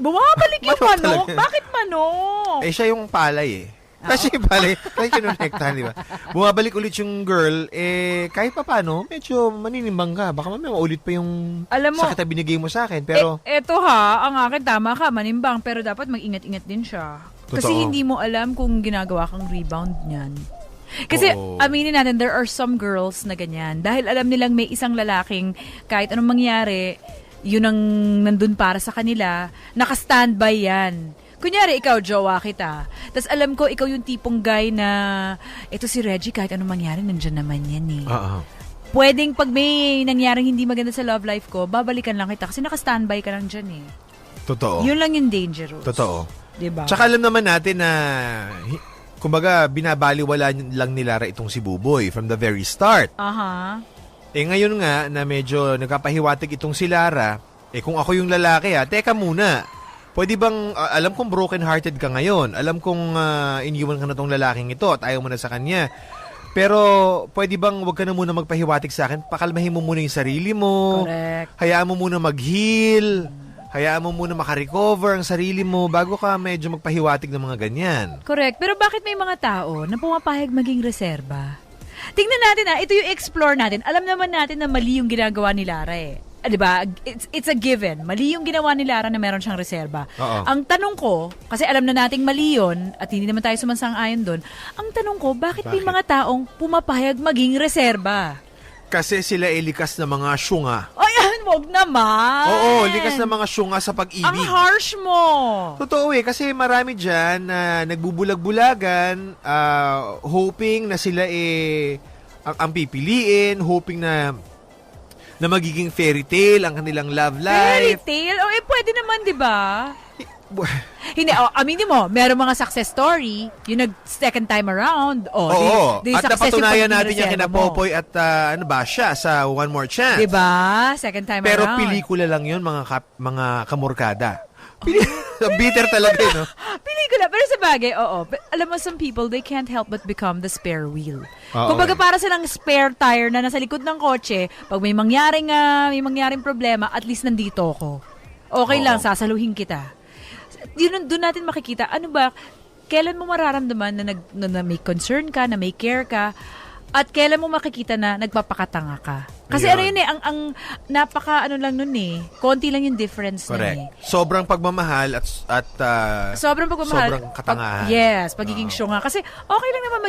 Bumabalik yung manok? Bakit manok? Siya yung palay eh. Kasi yung palay, kaya kinonektahan, di ba? Bumabalik ulit yung girl, kahit pa paano, medyo maninimbang ka. Baka mamaya maulit pa yung sakit na binigay mo sa akin. Pero, eto ha, ang akin tama ka, manimbang, pero dapat mag-ingat-ingat din siya. Kasi Totoo. hindi mo alam kung ginagawa kang rebound niyan. Kasi, aminin natin, there are some girls na ganyan. Dahil alam nilang may isang lalaking, kahit anong mangyari, yun ang nandun para sa kanila, naka-standby yan. Kunyari, ikaw, jowa kita. Tapos alam ko, ikaw yung tipong guy na, ito si Reggie, kahit anong mangyari, nandyan naman yan eh. Pwedeng pag may nangyaring hindi maganda sa love life ko, babalikan lang kita kasi naka-standby ka lang dyan eh. totoo. Yun lang yung dangerous. Totoo. Diba? Tsaka alam naman natin na, kumbaga, binabaliwala lang ni Lara itong si Buboy from the very start. Aha. Ngayon nga, na medyo nagkapahiwatig itong si Lara, kung ako yung lalaki teka muna. Pwede bang, alam kong broken-hearted ka ngayon. Alam kong iniwan ka na tong lalaking ito at ayaw mo na sa kanya. Pero, pwede bang wag ka na muna magpahiwatig sa akin? Pakalmahin mo muna yung sarili mo. Correct. Hayaan mo muna mag-heal. Hayaan mo muna makarecover ang sarili mo bago ka medyo magpahiwatig ng mga ganyan. Correct. Pero bakit may mga tao na pumapahig maging reserba? Tingnan natin ito yung explore natin. Alam naman natin na mali yung ginagawa ni Lara eh. Diba? It's a given. Mali yung ginawa ni Lara na meron siyang reserba. Ang tanong ko, kasi alam na nating mali yun, at hindi naman tayo sumansang-ayon doon, ang tanong ko, bakit may mga taong pumapahayag maging reserba? Kasi sila likas na mga syunga. Ay, wag naman! Oo, likas na mga syunga sa pag-ibig. Ang harsh mo! Totoo kasi marami dyan na nagbubulag-bulagan, hoping na sila ang pipiliin, hoping na magiging fairy tale ang kanilang love life. Fairy tale? Pwede naman, di ba? Hindi, aminin mo, meron mga success story, yung nag-second time around. Oo, di at napatunayan natin yung kina Popoy at siya sa One More Chance. Di ba? Second time Pero around. pelikula lang yun, mga kamorkada. Bitter talaga no? Pelikula, pero sa bagay, oo. Alam mo, some people, they can't help but become the spare wheel. Kumbaga para silang spare tire na nasa likod ng kotse, pag may mangyaring problema, at least nandito ako. Okay lang, sasaluhin kita. Doon natin makikita, ano ba, kailan mo mararamdaman na may concern ka, na may care ka, at kailan mo makikita na nagpapakatanga ka. Kasi Yun. ano yun eh, ang napaka ano lang nun eh. Konti lang yung difference nun eh. Correct. Sobrang pagmamahal at Sobrang pagmamahal. sobrang katangahan. Yes, pagiging syunga. Kasi okay lang naman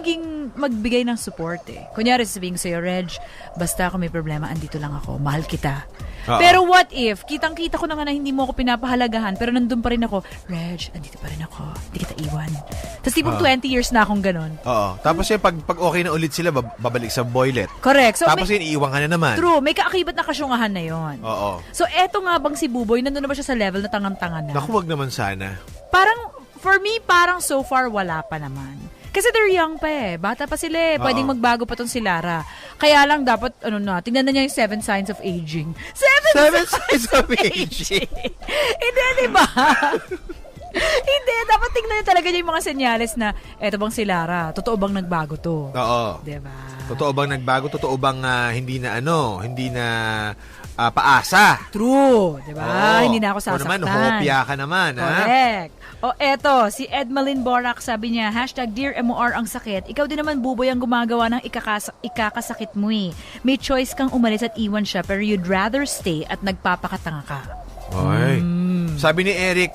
magbigay ng support eh. Kunyari sabihin ko sa'yo, Reg, basta ako may problema, andito lang ako. Mahal kita. Oo. Pero what if, kitang-kita ko na nga na hindi mo ako pinapahalagahan, pero nandun pa rin ako, Reg, andito pa rin ako. Hindi kita iwan. Tapos tipong 20 years na akong ganun. Oo. Tapos yun, pag okay na ulit sila, babalik sa boylet. Correct. So, Tapos yun, iiwan ka na naman. true, may kaakibat na kasyungahan na yon. Oo. So, eto nga bang si Buboy, nandun na ba siya sa level na tangang-tanga na? Naku, wag naman sana. Parang, for me, parang so far wala pa naman. Kasi they're young pa eh. Bata pa sila eh. Pwedeng magbago pa tong si Lara. Kaya lang dapat, tingnan na niya yung 7 signs of aging. 7 signs of aging? Hindi, diba? Hindi, dapat tingnan niya talaga yung mga senyales na, eto bang si Lara? Totoo bang nagbago to? Oo. Diba? Totoo bang nagbago? Totoo bang hindi na paasa? True, di ba? Oo. Hindi na ako sasaktan. O naman, hopya ka naman, ha? Correct. O eto, si Edmalyn Borak sabi niya, #Dear MOR ang sakit. Ikaw din naman, Buboy, ang gumagawa ng ikakasakit mo eh. May choice kang umalis at iwan siya, pero you'd rather stay at nagpapakatanga ka. Oy. Sabi ni Eric,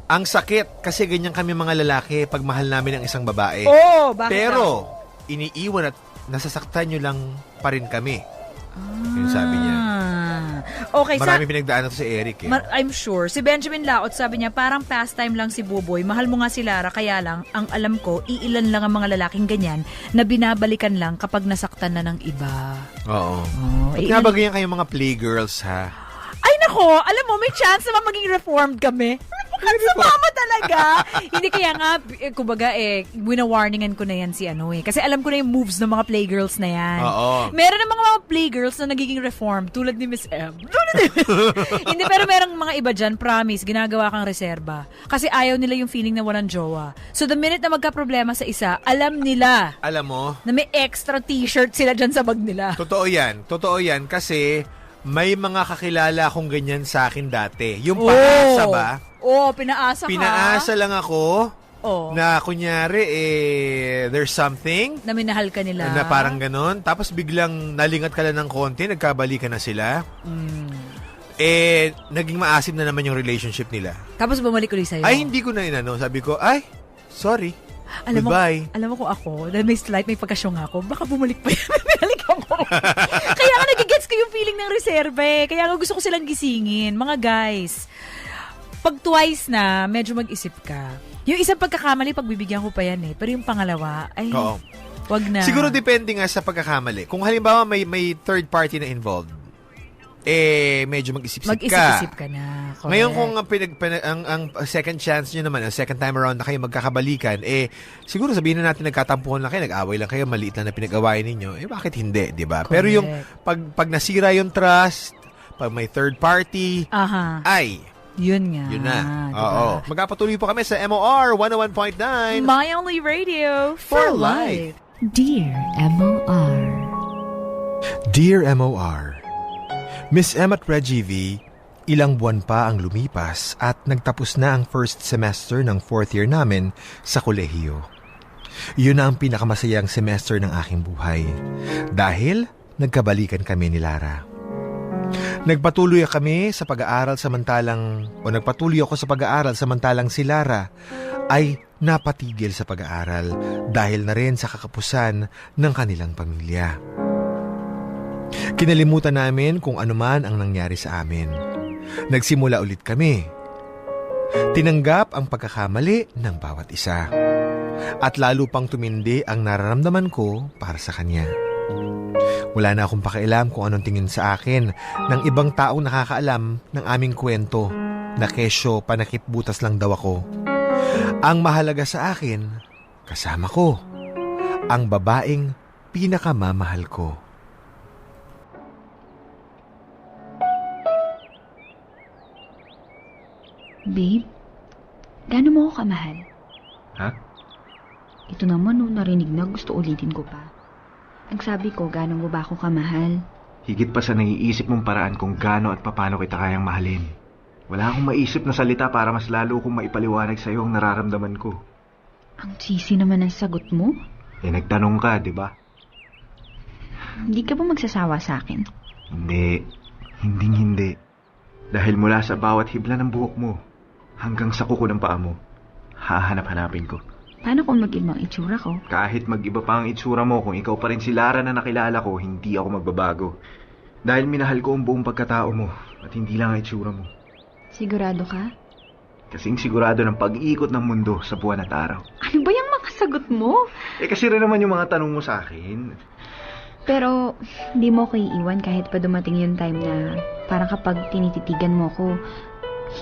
ang sakit kasi ganyan kami mga lalaki pag mahal namin ang isang babae. Oh, bakit? Pero, iniiwan at nasasaktan nyo lang pa rin kami. Yun sabi niya. Okay, Marami pinagdaanan to si Eric eh. I'm sure. Si Benjamin Laot sabi niya, parang pastime lang si Buboy. Mahal mo nga si Lara, kaya lang, ang alam ko, iilan lang ang mga lalaking ganyan na binabalikan lang kapag nasaktan na ng iba. Oo. Oh, Ba't nga ba ganyan kayong mga playgirls, ha? Ay nako, alam mo, may chance naman maging reformed kami. Mukhang sumama talaga. Hindi kaya nga, kumbaga wina-warningan ko na yan si Kasi alam ko na yung moves ng mga playgirls na yan. Oo. Meron ng mga playgirls na nagiging reformed, tulad ni Miss M. Hindi, pero merong mga iba dyan, promise, ginagawa kang reserba. Kasi ayaw nila yung feeling na walang jowa. So the minute na magka-problema sa isa, alam nila. Alam mo? Na may extra t-shirt sila dyan sa bag nila. Totoo yan kasi may mga kakilala akong ganyan sa akin dati. Yung paasa ba? Pinaasa ka. Pinaasa lang ako Oh. na kunyari, there's something Na minahal ka nila. na parang ganon. Tapos biglang nalingat ka lang ng konti, nagkabalikan na sila. Naging maasim na naman yung relationship nila. Tapos bumalik ulit sa'yo. Ay, hindi ko na inano. Sabi ko, sorry. Goodbye. Alam mo kung ako, dahil may pagkasyong ako, baka bumalik pa yan. Bumalik ako. Kaya nga nagigets ko yung feeling ng reserve eh. Kaya nga gusto ko silang gisingin. Mga guys, pag twice na, medyo mag-isip ka. Yung isang pagkakamali, pagbibigyan ko pa yan eh. Pero yung pangalawa, ay, Oo. wag na. Siguro depende nga sa pagkakamali. Kung halimbawa may third party na involved, medyo mag-isip-isip ka. Mag-isip-isip ka na. Correct. Ngayon kung ang second chance nyo naman, ang second time around na kayo magkakabalikan, siguro sabihin na natin nagkatampuhan lang kayo, nag-away lang kayo, maliit lang na pinag-awayan ninyo, bakit hindi, di ba? Pero yung pag nasira yung trust, pag may third party, yun nga. Yun na. Diba? Oo. Magpapatuloy po kami sa MOR 101.9. My Only Radio for Life. Dear MOR. Dear MOR, Miss M at Reggie V, ilang buwan pa ang lumipas at nagtapos na ang first semester ng 4th year namin sa kolehiyo. Yun na ang pinakamasayang semester ng aking buhay dahil nagkabalikan kami ni Lara. Nagpatuloy ako sa pag-aaral samantalang si Lara ay napatigil sa pag-aaral dahil na rin sa kakapusan ng kanilang pamilya. Kinalimutan namin kung ano man ang nangyari sa amin. Nagsimula ulit kami. Tinanggap ang pagkakamali ng bawat isa. At lalo pang tumindi ang nararamdaman ko para sa kanya. Wala na akong pakialam kung anong tingin sa akin ng ibang taong nakakaalam ng aming kwento na kesyo panakip-butas lang daw ako. Ang mahalaga sa akin, kasama ko, ang babaeng pinakamamahal ko. Babe, gaano mo ako kamahal? Ha? Ito naman narinig na gusto ulitin ko pa. Nagsabi ko, gaano mo ba ako kamahal? Higit pa sa naiisip mong paraan kung gaano at paano kita kayang mahalin. Wala akong maisip na salita para mas lalo kong maipaliwanag sa iyo ang nararamdaman ko. Ang cheesy naman ang sagot mo. Nagtanong ka, di ba? Hindi ka ba magsasawa sa akin? Hindi. Dahil mula sa bawat hibla ng buhok mo, hanggang sa kuko ng paa mo, hahanap-hanapin ko. Paano kung mag-ibang itsura ko? Kahit mag-iba pa ang itsura mo, kung ikaw pa rin si Lara na nakilala ko, hindi ako magbabago. Dahil minahal ko ang buong pagkatao mo, at hindi lang ang itsura mo. Sigurado ka? Kasing sigurado ng pag-iikot ng mundo sa buwan at araw. Ano ba yung makasagot mo? Kasi rin naman yung mga tanong mo sa akin. Pero, hindi mo ako iiwan kahit pa dumating yung time na parang kapag tinititigan mo ako,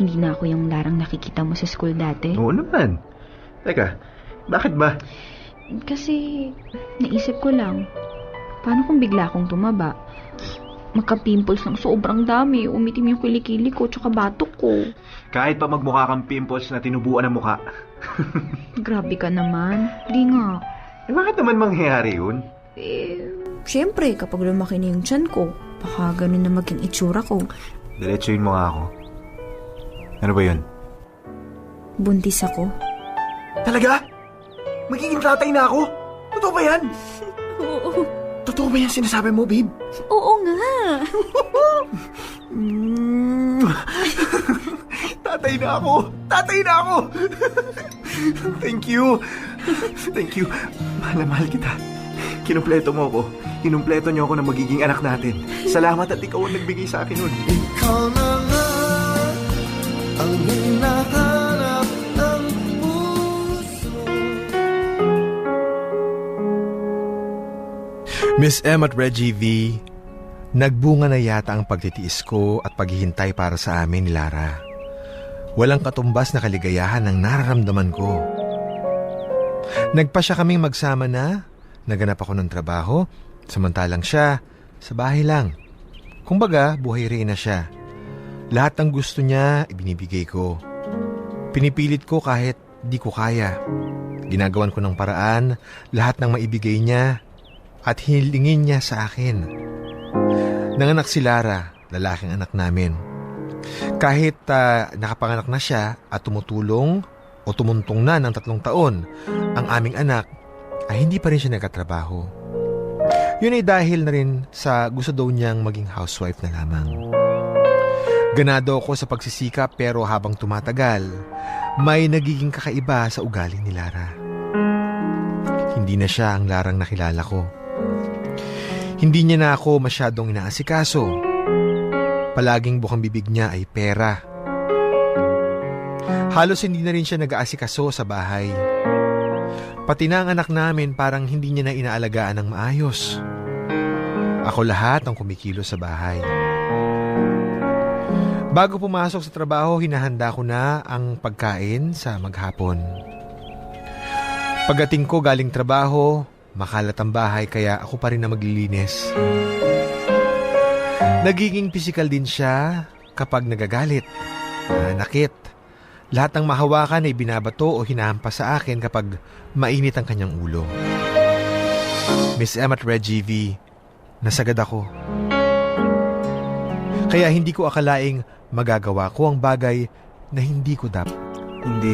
hindi na ako yung Larang nakikita mo sa school dati. Oo naman. Teka, bakit ba? Kasi, naisip ko lang, paano kung bigla akong tumaba? Magka-pimples ng sobrang dami, umitim yung kilikili ko tsaka batok ko. Kahit pa magmukha kang pimples na tinubuan ng mukha. Grabe ka naman. Di nga. Bakit naman mangyayari yun? Siyempre, kapag lumaki na yung tiyan ko, baka ganun na maging itsura ko. Diretsuin mo nga ako. Ano ba yun? Buntis ako. Talaga? Magiging tatay na ako? Totoo ba yan? Oo. Totoo ba yan sinasabi mo, babe? Oo nga. Tatay na ako! Tatay na ako! Thank you! Thank you. Mahal na mahal kita. Kinumpleto mo ako. Kinumpleto niyo ako na magiging anak natin. Salamat at ikaw ang nagbigay sa akin nun. Ikaw na nga ang hinahanap ng puso. Miss M at Reggie V, nagbunga na yata ang pagtitiis ko at paghihintay para sa amin ni Lara. Walang katumbas na kaligayahan ang nararamdaman ko. Nagpasya kaming magsama na, naganap ako ng trabaho, samantalang siya, sa bahay lang. Kumbaga, buhay rin na siya. Lahat ng gusto niya, ibinibigay ko. Pinipilit ko kahit di ko kaya. Ginagawan ko ng paraan, lahat ng maibigay niya, at hinilingin niya sa akin. Nanganak si Lara, lalaking anak namin. Kahit nakapanganak na siya at tumutulong o tumuntong na ng 3 taon, ang aming anak ay hindi pa rin siya nagkatrabaho. Yun ay dahil na rin sa gusto daw niyang maging housewife na lamang. Ganado ako sa pagsisikap pero habang tumatagal, may nagiging kakaiba sa ugali ni Lara. Hindi na siya ang Larang nakilala ko. Hindi niya na ako masyadong inaasikaso. Palaging bukang bibig niya ay pera. Halos hindi na rin siya nag-aasikaso sa bahay. Pati na ang anak namin parang hindi niya na inaalagaan ng maayos. Ako lahat ang kumikilos sa bahay. Bago pumasok sa trabaho, hinahanda ko na ang pagkain sa maghapon. Pagdating ko galing trabaho, makalat ang bahay kaya ako pa rin na maglilinis. Nagiging pisikal din siya kapag nagagalit, nanakit. Lahat ng mahawakan ay binabato o hinahampas sa akin kapag mainit ang kanyang ulo. Miss M at Reggie V, nasagad ako. Kaya hindi ko akalaing magagawa ko ang bagay na hindi ko dapat. Hindi